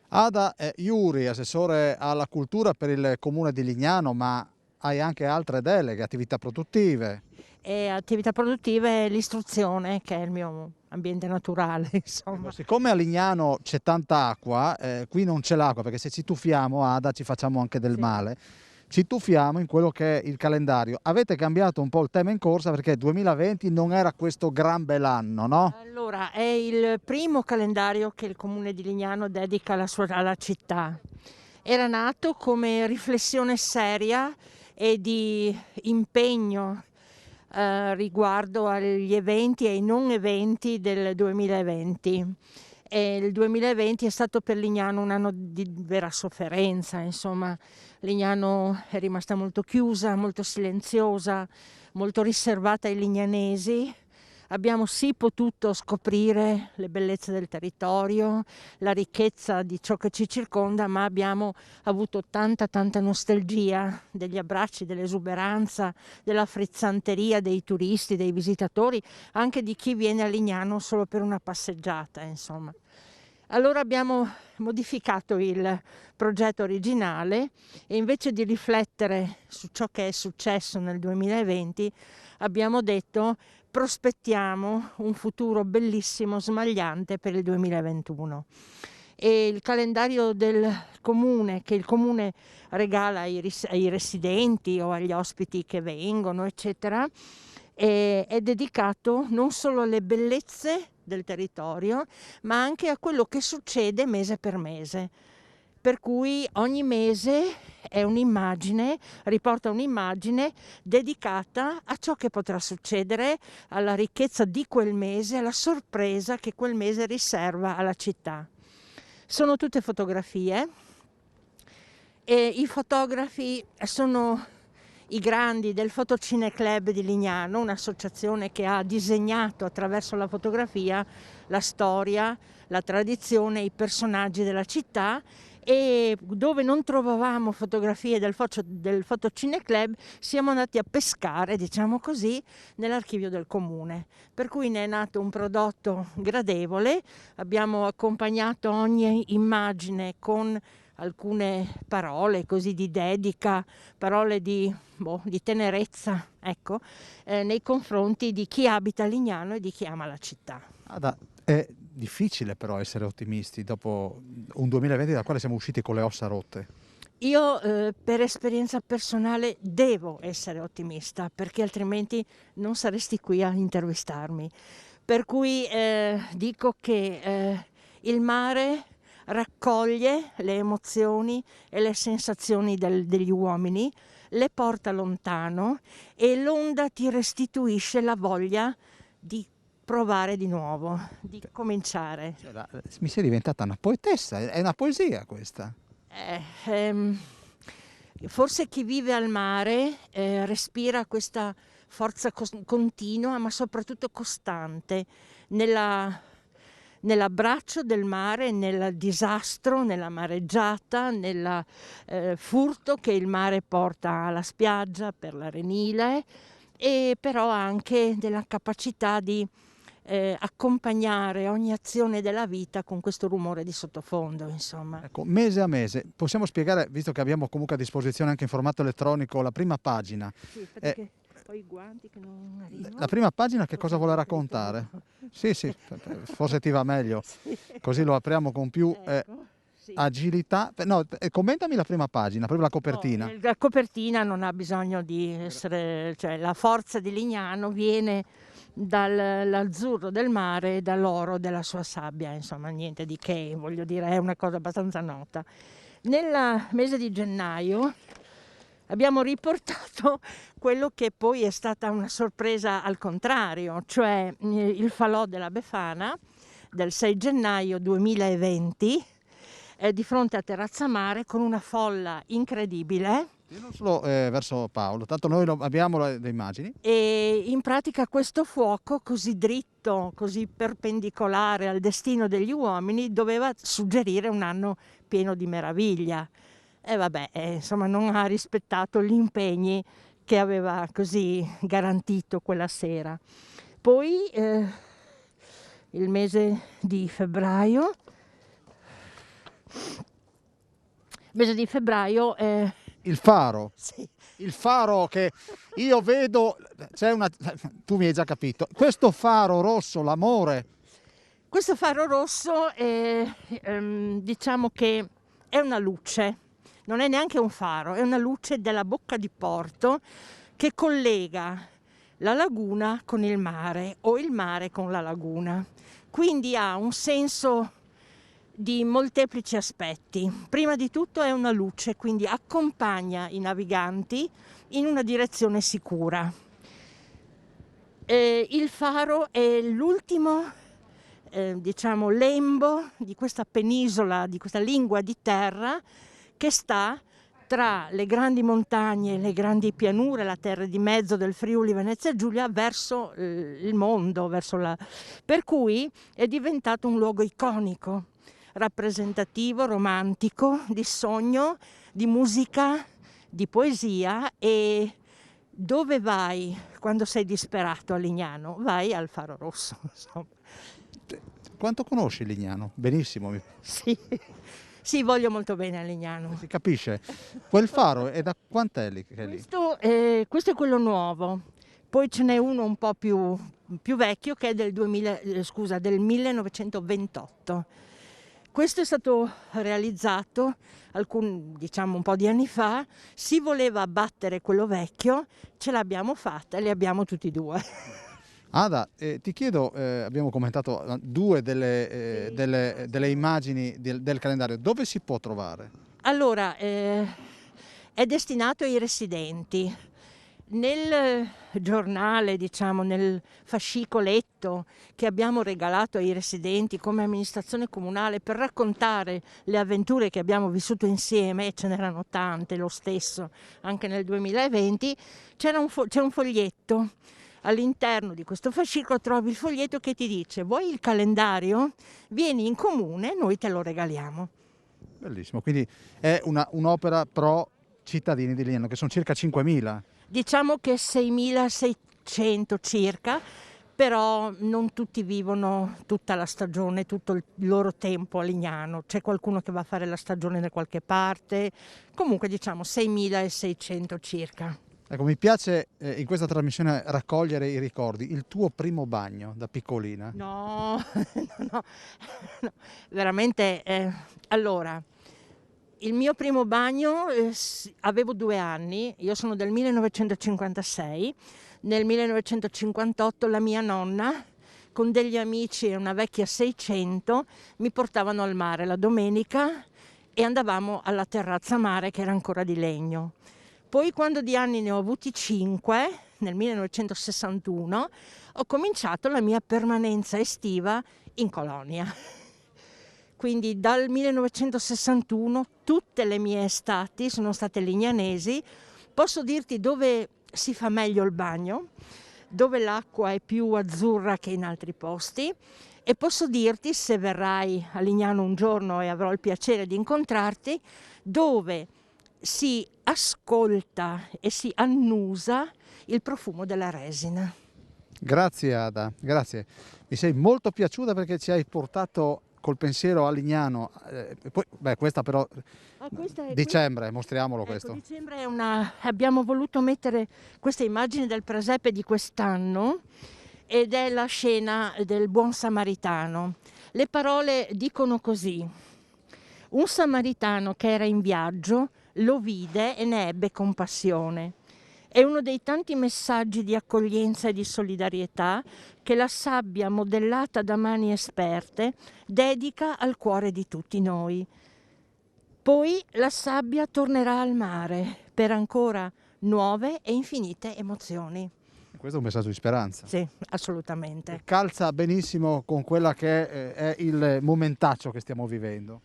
Ada Iuri, assessore alla cultura per il comune di Lignano, ma hai anche altre deleghe, attività produttive. E attività produttive e l'istruzione, che è il mio ambiente naturale, insomma. Siccome a Lignano c'è tanta acqua, qui non c'è l'acqua, perché se ci tuffiamo, Ada, ci facciamo anche del male. Ci tuffiamo in quello che è il calendario. Avete cambiato un po' il tema in corsa perché 2020 non era questo gran bell'anno, no? Allora, è il primo calendario che il comune di Lignano dedica alla città. Era nato come riflessione seria e di impegno riguardo agli eventi e ai non eventi del 2020. E il 2020 è stato per Lignano un anno di vera sofferenza, insomma. Lignano è rimasta molto chiusa, molto silenziosa, molto riservata ai lignanesi. Abbiamo sì potuto scoprire le bellezze del territorio, la ricchezza di ciò che ci circonda, ma abbiamo avuto tanta nostalgia degli abbracci, dell'esuberanza, della frizzanteria dei turisti, dei visitatori, anche di chi viene a Lignano solo per una passeggiata, insomma. Allora abbiamo modificato il progetto originale e invece di riflettere su ciò che è successo nel 2020 abbiamo detto prospettiamo un futuro bellissimo, smagliante per il 2021. E il calendario del comune, che il comune regala ai residenti o agli ospiti che vengono, eccetera, è dedicato non solo alle bellezze del territorio, ma anche a quello che succede mese per mese. Per cui ogni mese è un'immagine, riporta un'immagine dedicata a ciò che potrà succedere, alla ricchezza di quel mese, alla sorpresa che quel mese riserva alla città. Sono tutte fotografie e i fotografi sono i grandi del Fotocine Club di Lignano, un'associazione che ha disegnato attraverso la fotografia la storia, la tradizione, i personaggi della città, e dove non trovavamo fotografie del Fotocine Club siamo andati a pescare, diciamo così, nell'archivio del comune. Per cui ne è nato un prodotto gradevole, abbiamo accompagnato ogni immagine con alcune parole così di dedica, parole di tenerezza, ecco, nei confronti di chi abita Lignano e di chi ama la città. È difficile però essere ottimisti dopo un 2020 dal quale siamo usciti con le ossa rotte. Io per esperienza personale devo essere ottimista, perché altrimenti non saresti qui a intervistarmi. Per cui dico che il mare raccoglie le emozioni e le sensazioni degli uomini, le porta lontano e l'onda ti restituisce la voglia di provare di nuovo, di cominciare. Mi sei diventata una poetessa, è una poesia questa. Forse chi vive al mare respira questa forza continua, ma soprattutto costante, nell'abbraccio del mare, nel disastro, nella mareggiata, nel furto che il mare porta alla spiaggia per l'arenile, e però anche della capacità di accompagnare ogni azione della vita con questo rumore di sottofondo, insomma. Ecco, mese a mese, possiamo spiegare, visto che abbiamo comunque a disposizione anche in formato elettronico la prima pagina. Sì, perché ho i guanti che non arrivano. La prima pagina che cosa vuole raccontare? Sì, forse ti va meglio, così lo apriamo con più agilità. No, commentami la prima pagina, proprio la copertina. No, la copertina non ha bisogno di essere, cioè la forza di Lignano viene dall'azzurro del mare e dall'oro della sua sabbia, insomma niente di che, voglio dire, è una cosa abbastanza nota. Nel mese di gennaio abbiamo riportato quello che poi è stata una sorpresa al contrario, cioè il falò della Befana del 6 gennaio 2020 di fronte a Terrazza Mare con una folla incredibile. Io non solo verso Paolo, tanto noi abbiamo le immagini. E in pratica questo fuoco così dritto, così perpendicolare al destino degli uomini doveva suggerire un anno pieno di meraviglia. E vabbè, insomma non ha rispettato gli impegni che aveva così garantito quella sera. Poi il mese di febbraio Il faro. Sì. Il faro che io vedo, tu mi hai già capito, questo faro rosso, l'amore. Questo faro rosso diciamo che è una luce, non è neanche un faro, è una luce della bocca di porto che collega la laguna con il mare o il mare con la laguna. Quindi ha un senso di molteplici aspetti. Prima di tutto è una luce, quindi accompagna i naviganti in una direzione sicura. Il faro è l'ultimo diciamo lembo di questa penisola, di questa lingua di terra che sta tra le grandi montagne, le grandi pianure, la terra di mezzo del Friuli Venezia Giulia verso il mondo, per cui è diventato un luogo iconico, rappresentativo, romantico, di sogno, di musica, di poesia. E dove vai quando sei disperato a Lignano? Vai al Faro Rosso, insomma. Quanto conosci Lignano? Benissimo. Sì, voglio molto bene a Lignano. Si capisce. Quel faro è da quant'è lì? Questo è quello nuovo. Poi ce n'è uno un po' più vecchio che è del 1928. Questo è stato realizzato un po' di anni fa. Si voleva abbattere quello vecchio, ce l'abbiamo fatta e li abbiamo tutti e due. Ada, ti chiedo, abbiamo commentato due delle immagini del calendario, dove si può trovare? Allora, è destinato ai residenti. Nel giornale, diciamo, nel fascicoletto che abbiamo regalato ai residenti come amministrazione comunale per raccontare le avventure che abbiamo vissuto insieme, e ce n'erano tante lo stesso anche nel 2020, c'è un foglietto. All'interno di questo fascicolo trovi il foglietto che ti dice: vuoi il calendario? Vieni in comune, noi te lo regaliamo. Bellissimo, quindi è un'opera pro cittadini di Lignano, che sono circa 5.000. Diciamo che 6.600 circa, però non tutti vivono tutta la stagione, tutto il loro tempo a Lignano. C'è qualcuno che va a fare la stagione da qualche parte, comunque diciamo 6.600 circa. Ecco, mi piace in questa trasmissione raccogliere i ricordi. Il tuo primo bagno da piccolina? No, veramente. Allora, il mio primo bagno avevo 2 anni, io sono del 1956, nel 1958 la mia nonna con degli amici e una vecchia 600 mi portavano al mare la domenica e andavamo alla terrazza mare che era ancora di legno. Poi quando di anni ne ho avuti 5, nel 1961, ho cominciato la mia permanenza estiva in colonia. Quindi dal 1961 tutte le mie estati sono state lignanesi. Posso dirti dove si fa meglio il bagno, dove l'acqua è più azzurra che in altri posti, e posso dirti, se verrai a Lignano un giorno e avrò il piacere di incontrarti, dove si ascolta e si annusa il profumo della resina. Grazie Ada, grazie. Mi sei molto piaciuta perché ci hai portato col pensiero a Lignano. Poi, questa però dicembre, mostriamolo Ecco, questo. dicembre abbiamo voluto mettere queste immagini del presepe di quest'anno ed è la scena del buon samaritano. Le parole dicono così: un samaritano che era in viaggio lo vide e ne ebbe compassione. È uno dei tanti messaggi di accoglienza e di solidarietà che la sabbia modellata da mani esperte dedica al cuore di tutti noi. Poi la sabbia tornerà al mare per ancora nuove e infinite emozioni. Questo è un messaggio di speranza. Sì, assolutamente. Calza benissimo con quella che è il momentaccio che stiamo vivendo.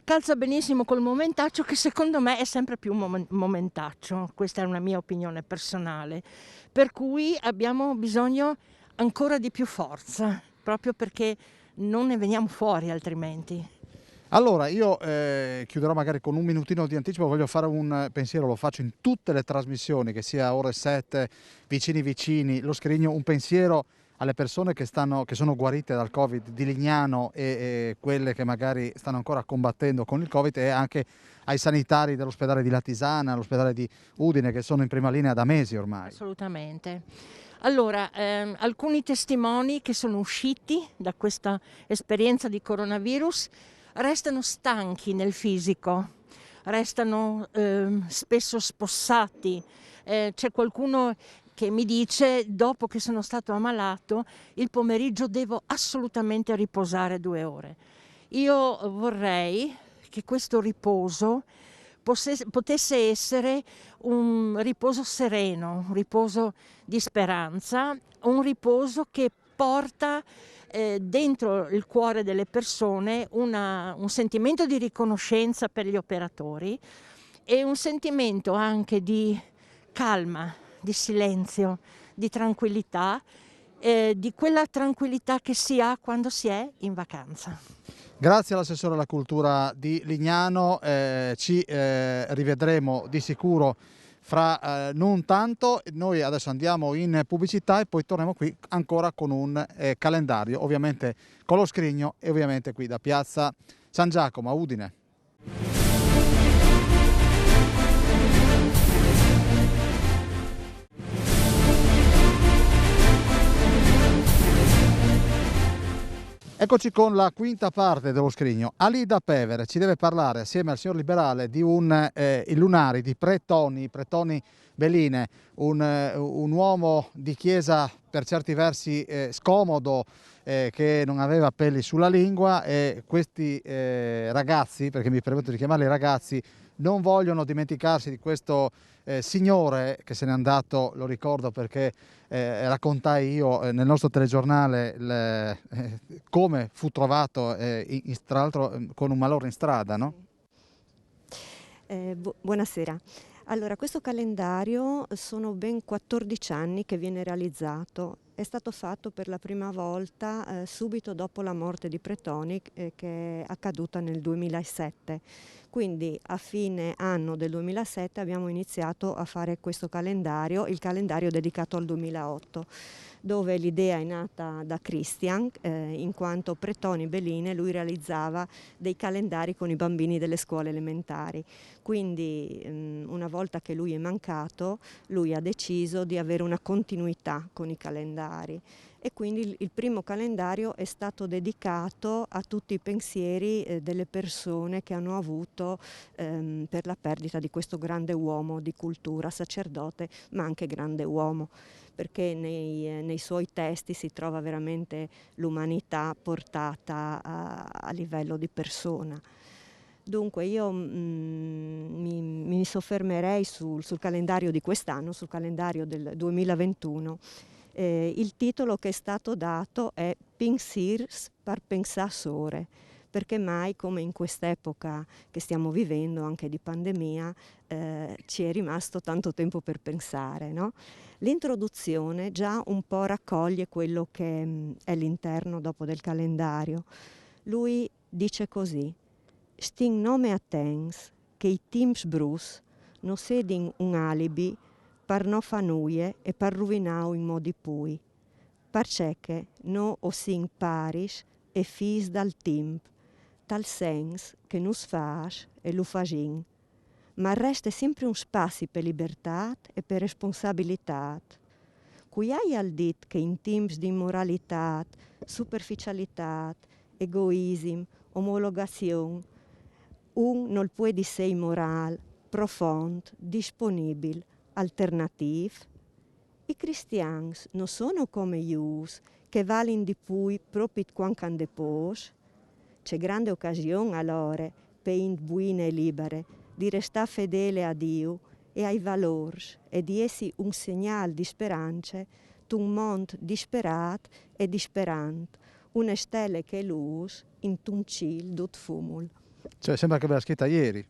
Calza benissimo col momentaccio, che secondo me è sempre più momentaccio. Questa è una mia opinione personale. Per cui abbiamo bisogno ancora di più forza, proprio perché non ne veniamo fuori altrimenti. Allora, io chiuderò magari con un minutino di anticipo, voglio fare un pensiero, lo faccio in tutte le trasmissioni, che sia Ore 7, Vicini, Lo Scrigno, un pensiero alle persone che sono guarite dal Covid di Lignano e quelle che magari stanno ancora combattendo con il Covid, e anche ai sanitari dell'ospedale di Latisana, all'ospedale di Udine, che sono in prima linea da mesi ormai. Assolutamente. Allora, alcuni testimoni che sono usciti da questa esperienza di coronavirus restano stanchi nel fisico, restano spesso spossati. C'è qualcuno che mi dice: dopo che sono stato ammalato, il pomeriggio devo assolutamente riposare 2 ore. Io vorrei che questo riposo potesse essere un riposo sereno, un riposo di speranza, un riposo che porta dentro il cuore delle persone un sentimento di riconoscenza per gli operatori e un sentimento anche di calma, di silenzio, di tranquillità, di quella tranquillità che si ha quando si è in vacanza. Grazie all'assessore alla cultura di Lignano, ci rivedremo di sicuro fra non tanto. Noi adesso andiamo in pubblicità e poi torniamo qui ancora con un calendario, ovviamente con Lo Scrigno e ovviamente qui da Piazza San Giacomo a Udine. Eccoci con la quinta parte dello Scrigno. Alida Pevere ci deve parlare assieme al signor Liberale di il Lunari di Pretoni Beline, un uomo di chiesa per certi versi scomodo, che non aveva peli sulla lingua, e questi ragazzi, perché mi permetto di chiamarli ragazzi, non vogliono dimenticarsi di questo signore che se n'è andato, lo ricordo perché raccontai io nel nostro telegiornale come fu trovato, tra l'altro con un malore in strada, no? Buonasera. Allora, questo calendario sono ben 14 anni che viene realizzato. È stato fatto per la prima volta subito dopo la morte di Pretoni, che è accaduta nel 2007. Quindi a fine anno del 2007 abbiamo iniziato a fare questo calendario, il calendario dedicato al 2008, dove l'idea è nata da Christian, in quanto Pretoni Beline lui realizzava dei calendari con i bambini delle scuole elementari. Quindi una volta che lui è mancato, lui ha deciso di avere una continuità con i calendari. E quindi il primo calendario è stato dedicato a tutti i pensieri delle persone che hanno avuto per la perdita di questo grande uomo di cultura, sacerdote, ma anche grande uomo, perché nei suoi testi si trova veramente l'umanità portata a livello di persona. Dunque io mi soffermerei sul calendario di quest'anno, sul calendario del 2021. Il titolo che è stato dato è Pensirs par pensassore, perché mai come in quest'epoca che stiamo vivendo, anche di pandemia, ci è rimasto tanto tempo per pensare, no? L'introduzione già un po' raccoglie quello che è l'interno dopo del calendario. Lui dice così: Sting nome a tens, che i tims brus non sedin un alibi par no fanuie e par ruvinau in modi pui. Parce no o sing paris e fis dal timp, tal sens che nus fas e lu fagin. Ma resta sempre un spazio per libertà e per responsabilità. Qui hai al dit che in temps di immoralità, superficialità, egoismo, omologazione, un non può essere moral, profondo, disponibile, alternativo. I cristiani non sono come Ius, che valen di più proprio quando hanno depos. C'è grande occasione allora per in buine e libere di restare fedele a Dio e ai valori e di essere un segnale di speranza d'un mondo disperato e disperante, una stella che luz in un cielo dut fumul. Cioè, sembra che ve l'ha scritta ieri.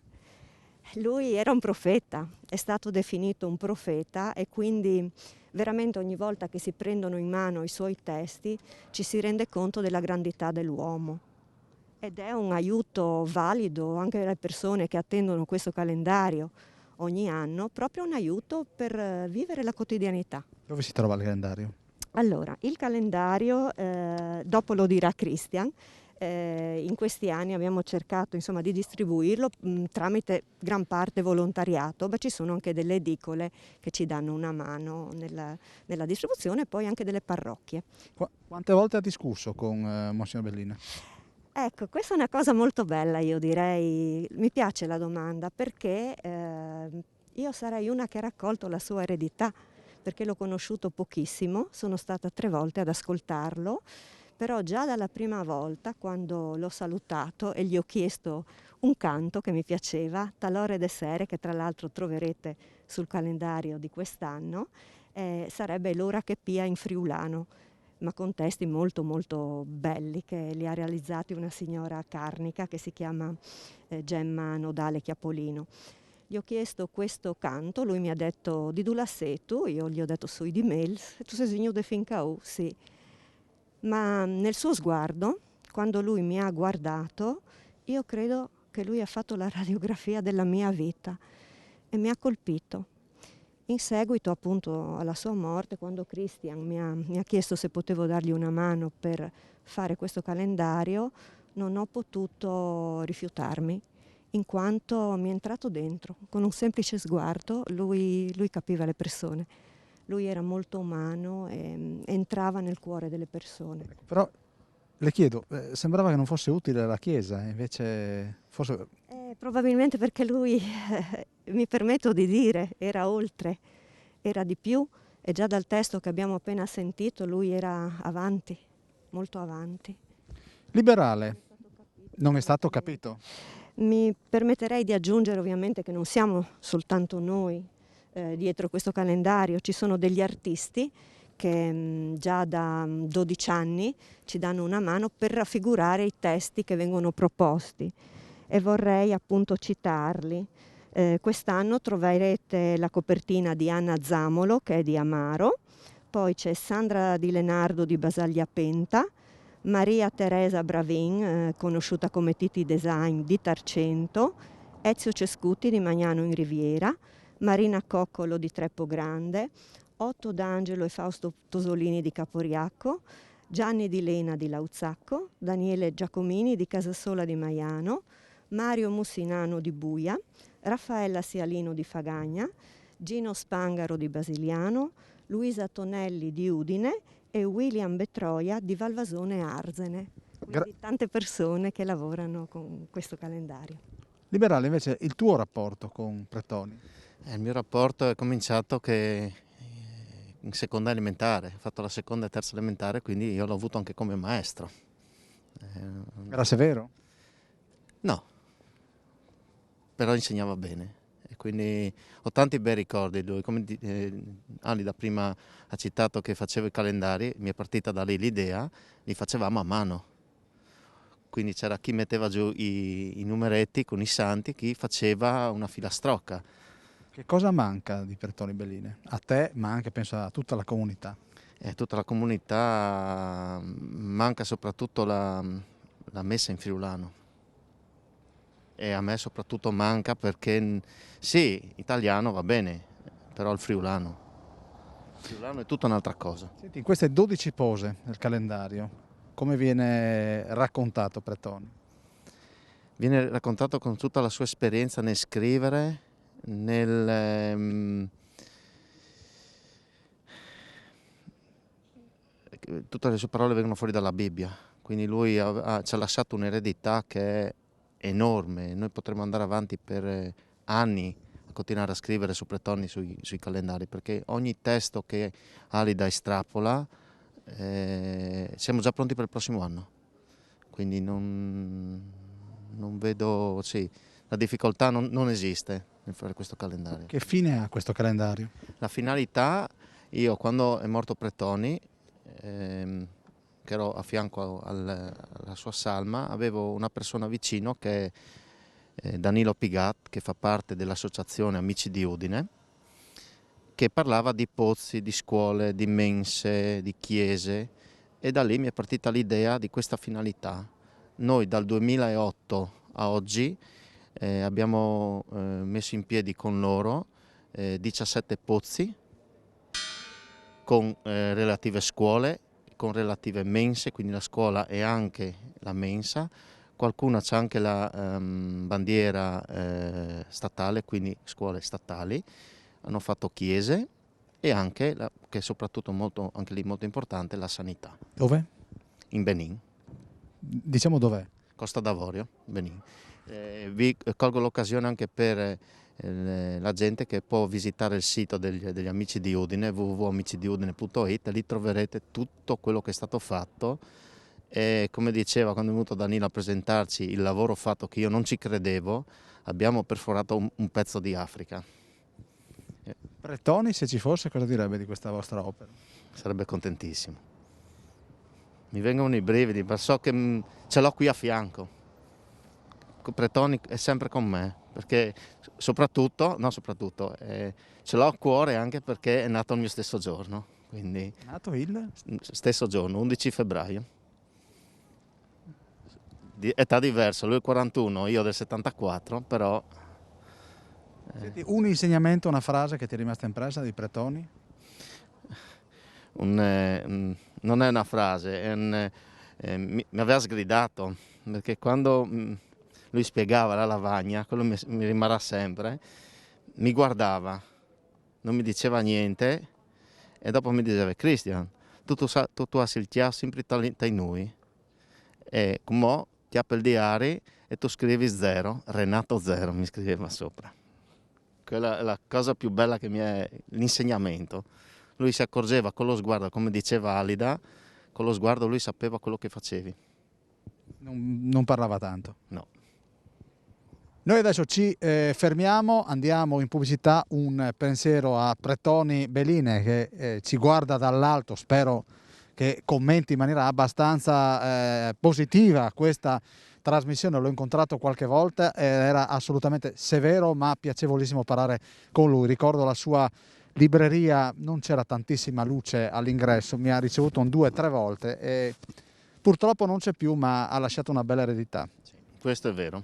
Lui era un profeta, è stato definito un profeta e quindi veramente ogni volta che si prendono in mano i suoi testi ci si rende conto della grandità dell'uomo. Ed è un aiuto valido anche alle persone che attendono questo calendario ogni anno, proprio un aiuto per vivere la quotidianità. Dove si trova il calendario? Allora, il calendario, dopo lo dirà Christian, in questi anni abbiamo cercato insomma, di distribuirlo tramite gran parte volontariato, ma ci sono anche delle edicole che ci danno una mano nella distribuzione e poi anche delle parrocchie. Quante volte ha discusso con Monsignor Bellina? Ecco, questa è una cosa molto bella, io direi. Mi piace la domanda perché io sarei una che ha raccolto la sua eredità, perché l'ho conosciuto pochissimo, sono stata 3 volte ad ascoltarlo, però già dalla prima volta quando l'ho salutato e gli ho chiesto un canto che mi piaceva, Talore de Sere, che tra l'altro troverete sul calendario di quest'anno, sarebbe L'ora che pia in friulano, ma con testi molto molto belli che li ha realizzati una signora carnica che si chiama Gemma Nodale Chiapolino. Gli ho chiesto questo canto, lui mi ha detto di dula setu, io gli ho detto sui di mails, tu sei signo de fincau, sì. Ma nel suo sguardo, quando lui mi ha guardato, io credo che lui ha fatto la radiografia della mia vita e mi ha colpito. In seguito appunto alla sua morte, quando Christian mi ha chiesto se potevo dargli una mano per fare questo calendario, non ho potuto rifiutarmi, in quanto mi è entrato dentro. Con un semplice sguardo lui capiva le persone. Lui era molto umano e entrava nel cuore delle persone. Però le chiedo, sembrava che non fosse utile alla Chiesa, invece forse... Probabilmente perché lui, mi permetto di dire, era oltre, era di più e già dal testo che abbiamo appena sentito lui era avanti, molto avanti. Liberale, non è stato capito? Mi permetterei di aggiungere ovviamente che non siamo soltanto noi dietro questo calendario, ci sono degli artisti che già da 12 anni ci danno una mano per raffigurare i testi che vengono proposti e vorrei appunto citarli. Quest'anno troverete la copertina di Anna Zamolo che è di Amaro, poi c'è Sandra Di Lenardo di Basaglia Penta, Maria Teresa Bravin, conosciuta come Titi Design di Tarcento, Ezio Cescuti di Magnano in Riviera, Marina Coccolo di Treppo Grande, Otto D'Angelo e Fausto Tosolini di Caporiacco, Gianni Di Lena di Lauzacco, Daniele Giacomini di Casasola di Maiano, Mario Mussinano di Buia, Raffaella Sialino di Fagagna, Gino Spangaro di Basiliano, Luisa Tonelli di Udine e William Betroia di Valvasone Arzene. Quindi tante persone che lavorano con questo calendario. Liberale, invece, il tuo rapporto con Pretoni? Il mio rapporto è cominciato che in seconda elementare, ho fatto la seconda e terza elementare, quindi io l'ho avuto anche come maestro. Era severo? No, però insegnava bene e quindi ho tanti bei ricordi di lui. Come Ali da prima ha citato che facevo i calendari, mi è partita da lì l'idea, li facevamo a mano. Quindi c'era chi metteva giù i numeretti con i santi, chi faceva una filastrocca. Che cosa manca di Pretoni Belline? A te, ma anche penso a tutta la comunità. Tutta la comunità, manca soprattutto la messa in friulano. E a me soprattutto manca perché, sì, italiano va bene, però il friulano. Giuliano è tutta un'altra cosa. Senti, in queste 12 pose del calendario, come viene raccontato Pretoni? Viene raccontato con tutta la sua esperienza nel scrivere, tutte le sue parole vengono fuori dalla Bibbia, quindi lui ci ha lasciato un'eredità che è enorme. Noi potremmo andare avanti per anni a continuare a scrivere su Pretoni, sui calendari, perché ogni testo che Alida estrapola siamo già pronti per il prossimo anno, quindi non vedo, la difficoltà non esiste nel fare questo calendario. Che fine ha questo calendario? La finalità, io quando è morto Pretoni, che ero a fianco alla sua salma, avevo una persona vicino che è Danilo Pigat, che fa parte dell'associazione Amici di Udine, che parlava di pozzi, di scuole, di mense, di chiese, e da lì mi è partita l'idea di questa finalità. Noi dal 2008 a oggi abbiamo messo in piedi con loro 17 pozzi con relative scuole, con relative mense, quindi la scuola e anche la mensa. Qualcuna c'è anche la bandiera statale, quindi scuole statali. Hanno fatto chiese e anche, che è soprattutto anche lì molto importante, la sanità. Dove? In Benin. Diciamo dov'è? Costa d'Avorio, Benin. Vi colgo l'occasione anche per la gente che può visitare il sito degli Amici di Udine, www.amicidiudine.it, lì troverete tutto quello che è stato fatto e, come diceva quando è venuto Danilo a presentarci il lavoro fatto, che io non ci credevo, abbiamo perforato un pezzo di Africa. Pretoni, se ci fosse, cosa direbbe di questa vostra opera? Sarebbe contentissimo. Mi vengono i brividi, so che ce l'ho qui a fianco. Pretoni è sempre con me, perché ce l'ho a cuore anche perché è nato il mio stesso giorno. Quindi, è nato il? Stesso giorno, 11 febbraio. Età diversa, lui è 41, io del 74, però... Senti, un insegnamento, una frase che ti è rimasta impressa di Pretoni? Non è una frase, mi aveva sgridato, perché quando lui spiegava la lavagna, quello mi rimarrà sempre, mi guardava, non mi diceva niente e dopo mi diceva: Christian, tu hai il tia sempre tai noi, e come ti apri il diario e tu scrivi 0, Renato 0 mi scriveva sopra. Quella è la cosa più bella che mi è l'insegnamento. Lui si accorgeva con lo sguardo, come diceva Alida, con lo sguardo lui sapeva quello che facevi. Non parlava tanto? No. Noi adesso ci fermiamo, andiamo in pubblicità, un pensiero a Pretoni Beline che ci guarda dall'alto, spero che commenti in maniera abbastanza positiva questa trasmissione. L'ho incontrato qualche volta, era assolutamente severo ma piacevolissimo parlare con lui. Ricordo la sua libreria, non c'era tantissima luce all'ingresso, mi ha ricevuto 2 o 3 volte e purtroppo non c'è più, ma ha lasciato una bella eredità. Sì, questo è vero.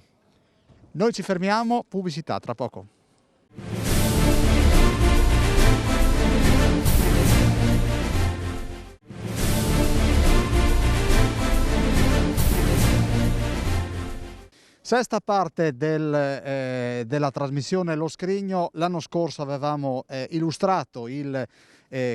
Noi ci fermiamo, pubblicità, tra poco. Sesta parte della trasmissione Lo Scrigno. L'anno scorso avevamo illustrato il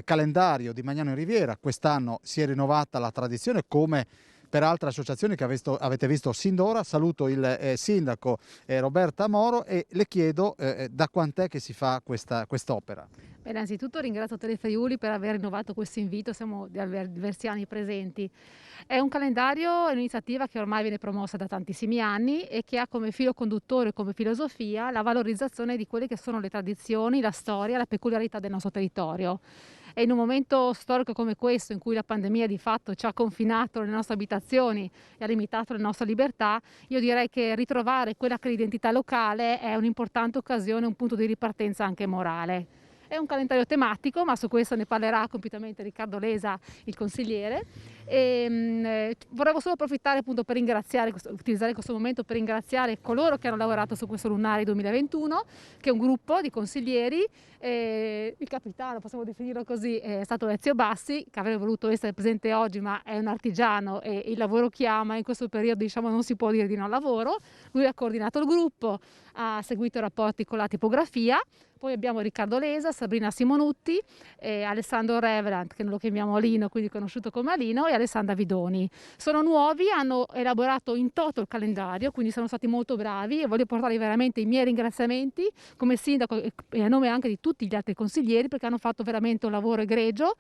calendario di Magnano in Riviera, quest'anno si è rinnovata la tradizione come per altre associazioni che avete visto sin d'ora. Saluto il sindaco Roberta Moro e le chiedo da quant'è che si fa quest'opera. Innanzitutto ringrazio Telefriuli per aver rinnovato questo invito, siamo diversi anni presenti. È un calendario, è un'iniziativa che ormai viene promossa da tantissimi anni e che ha come filo conduttore, come filosofia, la valorizzazione di quelle che sono le tradizioni, la storia, la peculiarità del nostro territorio. E in un momento storico come questo, in cui la pandemia di fatto ci ha confinato le nostre abitazioni e ha limitato le nostre libertà, io direi che ritrovare quella che è l'identità locale è un'importante occasione, un punto di ripartenza anche morale. È un calendario tematico, ma su questo ne parlerà completamente Riccardo Lesa, il consigliere. Volevo solo approfittare appunto per utilizzare questo momento per ringraziare coloro che hanno lavorato su questo Lunari 2021, che è un gruppo di consiglieri. Il capitano, possiamo definirlo così, è stato Ezio Bassi, che avrebbe voluto essere presente oggi, ma è un artigiano e il lavoro chiama, in questo periodo diciamo non si può dire di no al lavoro. Lui ha coordinato il gruppo, ha seguito i rapporti con la tipografia. Poi abbiamo Riccardo Lesa, Sabrina Simonutti, Alessandro Revelant, che non lo chiamiamo Alino, quindi conosciuto come Alino, e Alessandra Vidoni. Sono nuovi, hanno elaborato in toto il calendario, quindi sono stati molto bravi e voglio portare veramente i miei ringraziamenti come sindaco e a nome anche di tutti gli altri consiglieri, perché hanno fatto veramente un lavoro egregio,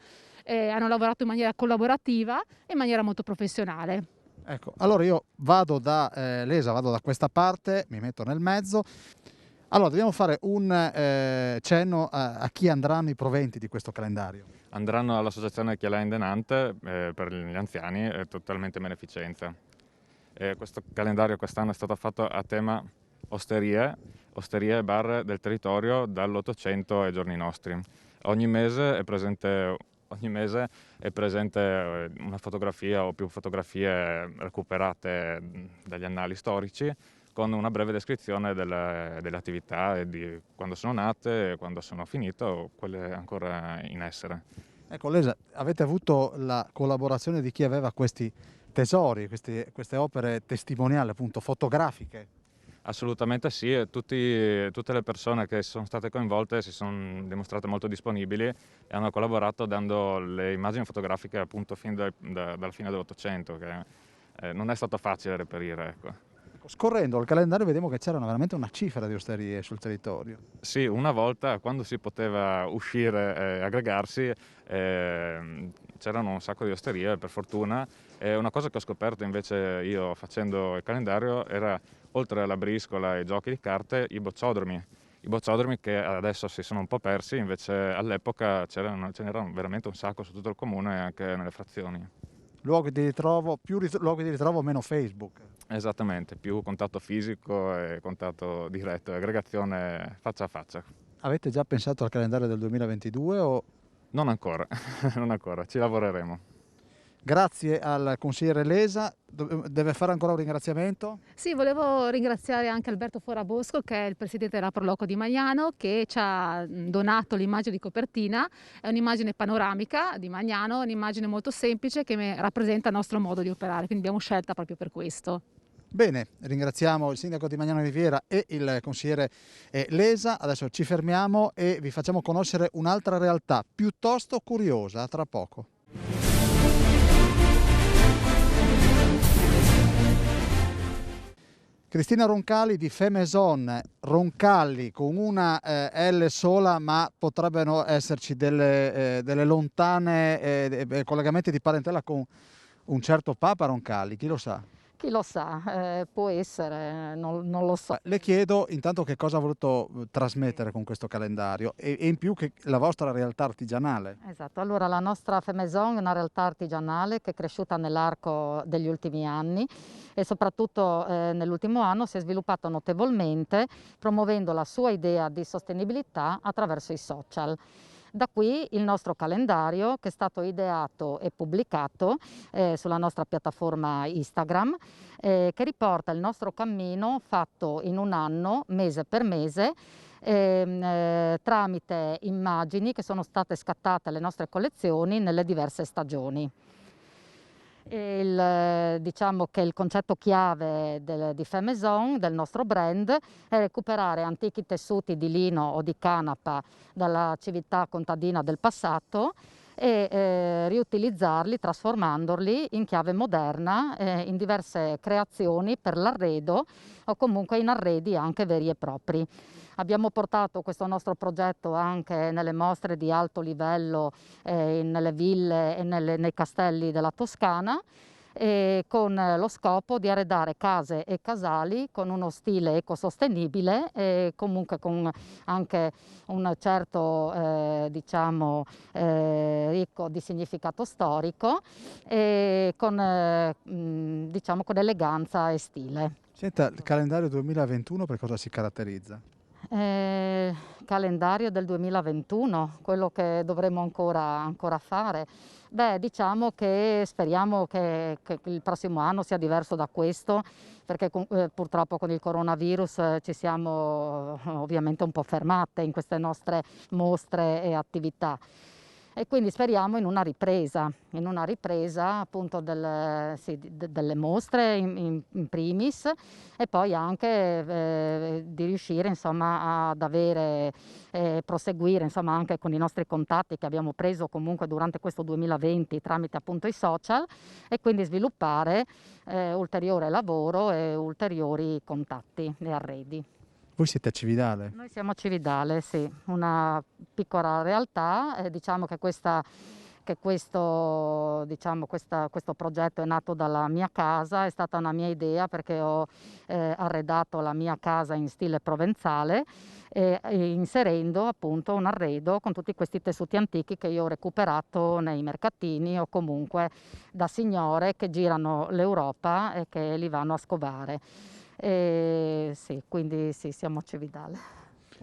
hanno lavorato in maniera collaborativa e in maniera molto professionale. Ecco, allora io vado da Lesa, vado da questa parte, mi metto nel mezzo. Allora, dobbiamo fare un cenno a chi andranno i proventi di questo calendario. Andranno all'associazione Chialain Denante per gli anziani, totalmente beneficenza. Questo calendario quest'anno è stato fatto a tema osterie e bar del territorio dall'800 ai giorni nostri. Ogni mese è presente una fotografia o più fotografie recuperate dagli annali storici, con una breve descrizione delle attività e di quando sono nate, quando sono finite o quelle ancora in essere. Ecco Lesa, avete avuto la collaborazione di chi aveva questi tesori, queste opere testimoniali, appunto fotografiche? Assolutamente sì, e tutte le persone che sono state coinvolte si sono dimostrate molto disponibili e hanno collaborato dando le immagini fotografiche appunto fin dalla fine dell'Ottocento, che non è stato facile reperire. Ecco. Scorrendo il calendario vediamo che c'erano veramente una cifra di osterie sul territorio. Sì, una volta quando si poteva uscire e aggregarsi c'erano un sacco di osterie, per fortuna. E una cosa che ho scoperto invece io facendo il calendario era, oltre alla briscola e ai giochi di carte, i bocciodromi che adesso si sono un po' persi, invece all'epoca ce n'erano veramente un sacco su tutto il comune e anche nelle frazioni. Luoghi di ritrovo, più luoghi di ritrovo, meno Facebook. Esattamente, più contatto fisico e contatto diretto, aggregazione faccia a faccia. Avete già pensato al calendario del 2022 o? Non ancora, non ancora, ci lavoreremo. Grazie al consigliere Lesa. Deve fare ancora un ringraziamento? Sì, volevo ringraziare anche Alberto Forabosco, che è il presidente della Proloco di Magnano, che ci ha donato l'immagine di copertina. È un'immagine panoramica di Magnano, un'immagine molto semplice che rappresenta il nostro modo di operare, quindi abbiamo scelta proprio per questo. Bene, ringraziamo il sindaco di Magnano Riviera e il consigliere Lesa. Adesso ci fermiamo e vi facciamo conoscere un'altra realtà piuttosto curiosa, tra poco. Cristina Roncalli di Femeson, Roncalli con una L sola, ma potrebbero esserci delle lontane collegamenti di parentela con un certo Papa Roncalli, chi lo sa? Chi lo sa, può essere, non lo so. Le chiedo intanto che cosa ha voluto trasmettere con questo calendario e in più che la vostra realtà artigianale. Esatto, allora la nostra Femeson è una realtà artigianale che è cresciuta nell'arco degli ultimi anni e soprattutto nell'ultimo anno si è sviluppata notevolmente promuovendo la sua idea di sostenibilità attraverso i social. Da qui il nostro calendario che è stato ideato e pubblicato sulla nostra piattaforma Instagram che riporta il nostro cammino fatto in un anno, mese per mese, tramite immagini che sono state scattate alle nostre collezioni nelle diverse stagioni. Diciamo che il concetto chiave di Femeson, del nostro brand, è recuperare antichi tessuti di lino o di canapa dalla civiltà contadina del passato e riutilizzarli, trasformandoli in chiave moderna in diverse creazioni per l'arredo o comunque in arredi anche veri e propri. Abbiamo portato questo nostro progetto anche nelle mostre di alto livello, nelle ville e nei castelli della Toscana, con lo scopo di arredare case e casali con uno stile ecosostenibile e comunque con anche un certo diciamo, ricco di significato storico e diciamo, con eleganza e stile. Senta, il calendario 2021 per cosa si caratterizza? Calendario del 2021, quello che dovremo ancora fare. Beh, diciamo che speriamo che il prossimo anno sia diverso da questo, perché purtroppo con il coronavirus ci siamo ovviamente un po' fermate in queste nostre mostre e attività. E quindi speriamo in una ripresa appunto delle mostre in primis, e poi anche di riuscire insomma ad avere proseguire insomma anche con i nostri contatti che abbiamo preso comunque durante questo 2020 tramite appunto i social, e quindi sviluppare ulteriore lavoro e ulteriori contatti e arredi. Voi siete a Cividale? Noi siamo a Cividale, sì, una piccola realtà. Diciamo che questo progetto è nato dalla mia casa, è stata una mia idea perché ho arredato la mia casa in stile provenzale, inserendo appunto un arredo con tutti questi tessuti antichi che io ho recuperato nei mercatini o comunque da signore che girano l'Europa e che li vanno a scovare. Sì, quindi sì, siamo a Cividale.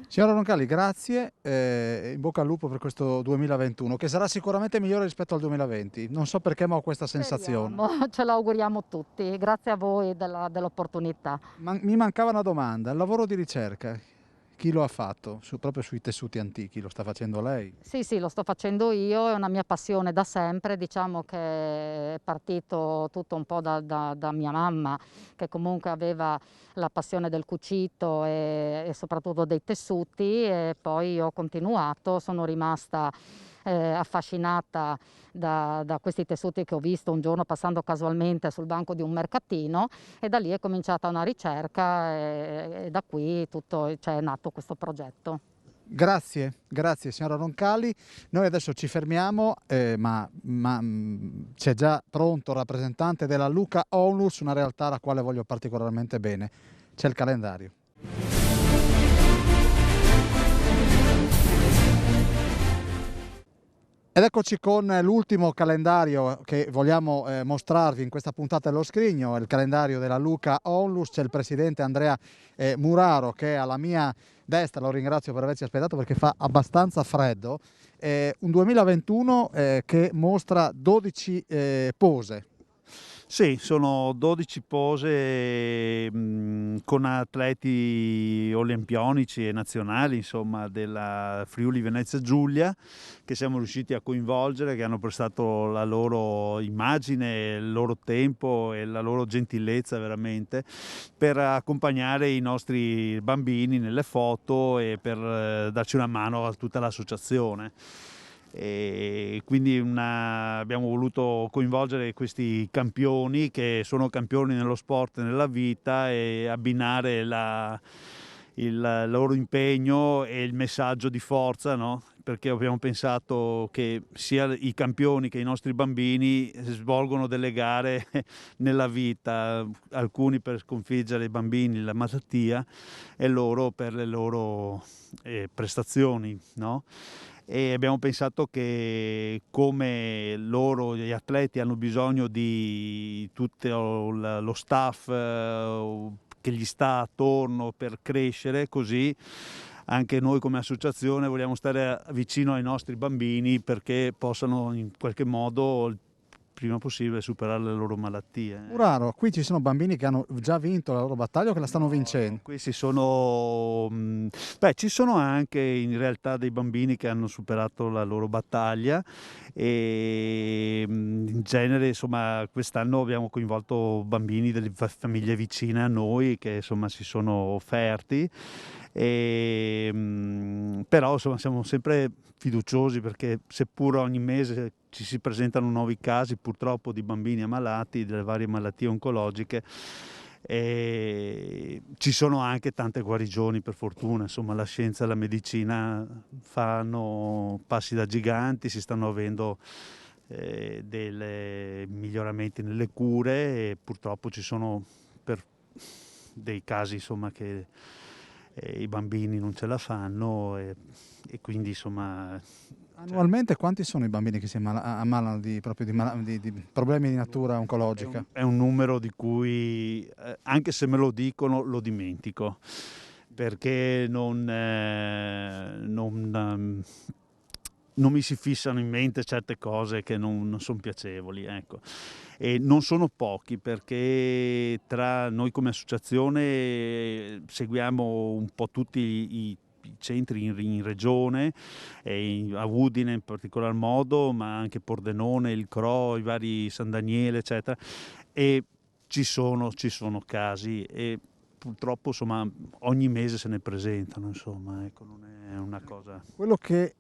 Signora Roncalli, grazie, in bocca al lupo per questo 2021, che sarà sicuramente migliore rispetto al 2020. Non so perché, ma ho questa sensazione. Ce l'auguriamo tutti, grazie a voi dell'opportunità. Mi mancava una domanda, il lavoro di ricerca, chi lo ha fatto? Proprio sui tessuti antichi, lo sta facendo lei? Sì, lo sto facendo io, è una mia passione da sempre, diciamo che è partito tutto un po' da mia mamma, che comunque aveva la passione del cucito e soprattutto dei tessuti, e poi ho continuato, sono rimasta affascinata da questi tessuti che ho visto un giorno passando casualmente sul banco di un mercatino, e da lì è cominciata una ricerca e da qui è nato questo progetto. Grazie signora Roncalli. Noi adesso ci fermiamo, ma c'è già pronto il rappresentante della Luca Onlus, una realtà alla quale voglio particolarmente bene. C'è il calendario. Ed eccoci con l'ultimo calendario che vogliamo mostrarvi in questa puntata dello Scrigno, il calendario della Luca Onlus. C'è il presidente Andrea Muraro che è alla mia destra, lo ringrazio per averci aspettato perché fa abbastanza freddo. Un 2021 che mostra 12 pose. Sì, sono 12 pose con atleti olimpionici e nazionali, insomma, della Friuli Venezia Giulia, che siamo riusciti a coinvolgere, che hanno prestato la loro immagine, il loro tempo e la loro gentilezza veramente per accompagnare i nostri bambini nelle foto e per darci una mano a tutta l'associazione. E quindi abbiamo voluto coinvolgere questi campioni che sono campioni nello sport e nella vita, e abbinare il loro impegno e il messaggio di forza, no? Perché abbiamo pensato che sia i campioni che i nostri bambini svolgono delle gare nella vita, alcuni per sconfiggere i bambini, la malattia, e loro per le loro prestazioni, no? E abbiamo pensato che come loro, gli atleti, hanno bisogno di tutto lo staff che gli sta attorno per crescere, così anche noi come associazione vogliamo stare vicino ai nostri bambini perché possano in qualche modo il prima possibile superare le loro malattie. Muraro, qui ci sono bambini che hanno già vinto la loro battaglia o che la stanno vincendo? Questi sono, ci sono anche in realtà dei bambini che hanno superato la loro battaglia, e in genere insomma quest'anno abbiamo coinvolto bambini delle famiglie vicine a noi che insomma si sono offerti. Però insomma siamo sempre fiduciosi perché seppur ogni mese ci si presentano nuovi casi purtroppo di bambini ammalati delle varie malattie oncologiche, e ci sono anche tante guarigioni per fortuna, insomma la scienza e la medicina fanno passi da giganti, si stanno avendo dei miglioramenti nelle cure, e purtroppo ci sono dei casi insomma che i bambini non ce la fanno, e quindi insomma. Annualmente quanti sono i bambini che si ammalano di problemi di natura oncologica? È un numero di cui, anche se me lo dicono, lo dimentico. perché non mi si fissano in mente certe cose che non sono piacevoli, ecco. E non sono pochi, perché tra noi come associazione seguiamo un po' tutti i centri in regione, a Udine in particolar modo, ma anche Pordenone, il Cro, i vari San Daniele, eccetera, e ci sono casi, e purtroppo insomma ogni mese se ne presentano, insomma, ecco, non è una cosa. Quello che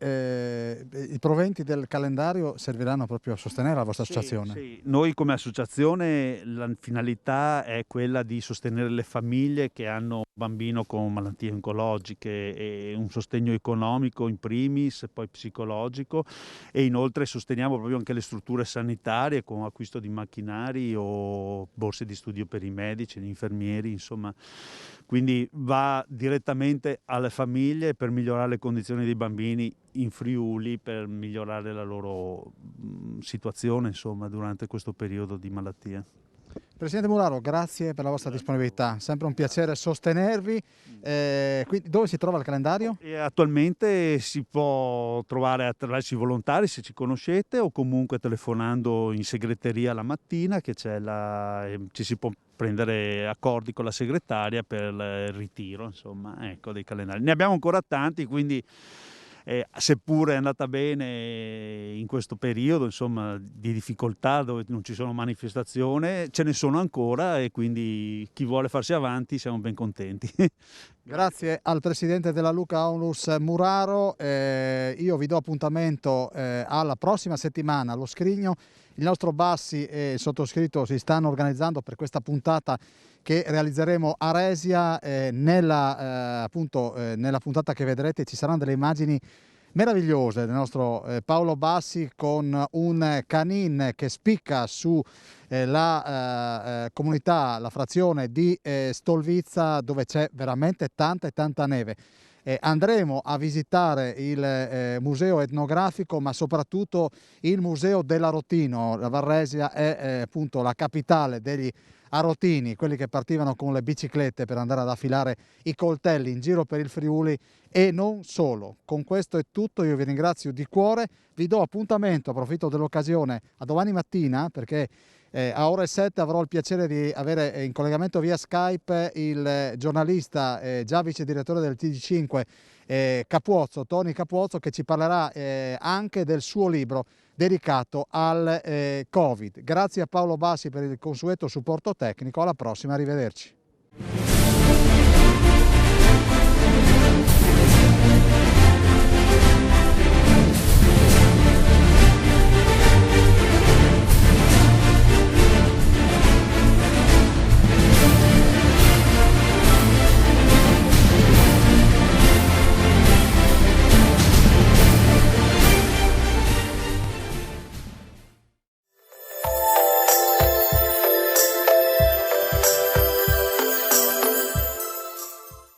i proventi del calendario serviranno proprio a sostenere la vostra associazione. Sì. Noi come associazione la finalità è quella di sostenere le famiglie che hanno un bambino con malattie oncologiche, e un sostegno economico in primis, poi psicologico, e inoltre sosteniamo proprio anche le strutture sanitarie con acquisto di macchinari o borse di studio per i medici, gli infermieri, insomma. Quindi va direttamente alle famiglie per migliorare le condizioni dei bambini in Friuli, per migliorare la loro situazione, insomma, durante questo periodo di malattia. Presidente Muraro, grazie per la vostra disponibilità, sempre un piacere sostenervi. Quindi, dove si trova il calendario? E attualmente si può trovare attraverso i volontari, se ci conoscete, o comunque telefonando in segreteria la mattina, che ci si può prendere accordi con la segretaria per il ritiro, insomma, ecco, dei calendari. Ne abbiamo ancora tanti, quindi seppure è andata bene in questo periodo, insomma, di difficoltà dove non ci sono manifestazioni, ce ne sono ancora, e quindi chi vuole farsi avanti siamo ben contenti. Grazie al presidente della Luca Onlus Muraro. Io vi do appuntamento alla prossima settimana allo Scrigno. Il nostro Bassi e il sottoscritto si stanno organizzando per questa puntata che realizzeremo a Resia. Nella puntata che vedrete ci saranno delle immagini meravigliose del nostro Paolo Bassi con un canin che spicca su la comunità, la frazione di Stolvizza, dove c'è veramente tanta neve. Andremo a visitare il museo etnografico, ma soprattutto il museo dell'Arotino. La Varresia è appunto la capitale degli arotini, quelli che partivano con le biciclette per andare ad affilare i coltelli in giro per il Friuli, e non solo. Con questo è tutto, io vi ringrazio di cuore, vi do appuntamento, approfitto dell'occasione, a domani mattina, perché a ore 7 avrò il piacere di avere in collegamento via Skype il giornalista, già vice direttore del TG5, Tony Capuozzo, che ci parlerà anche del suo libro dedicato al Covid. Grazie a Paolo Bassi per il consueto supporto tecnico, alla prossima, arrivederci.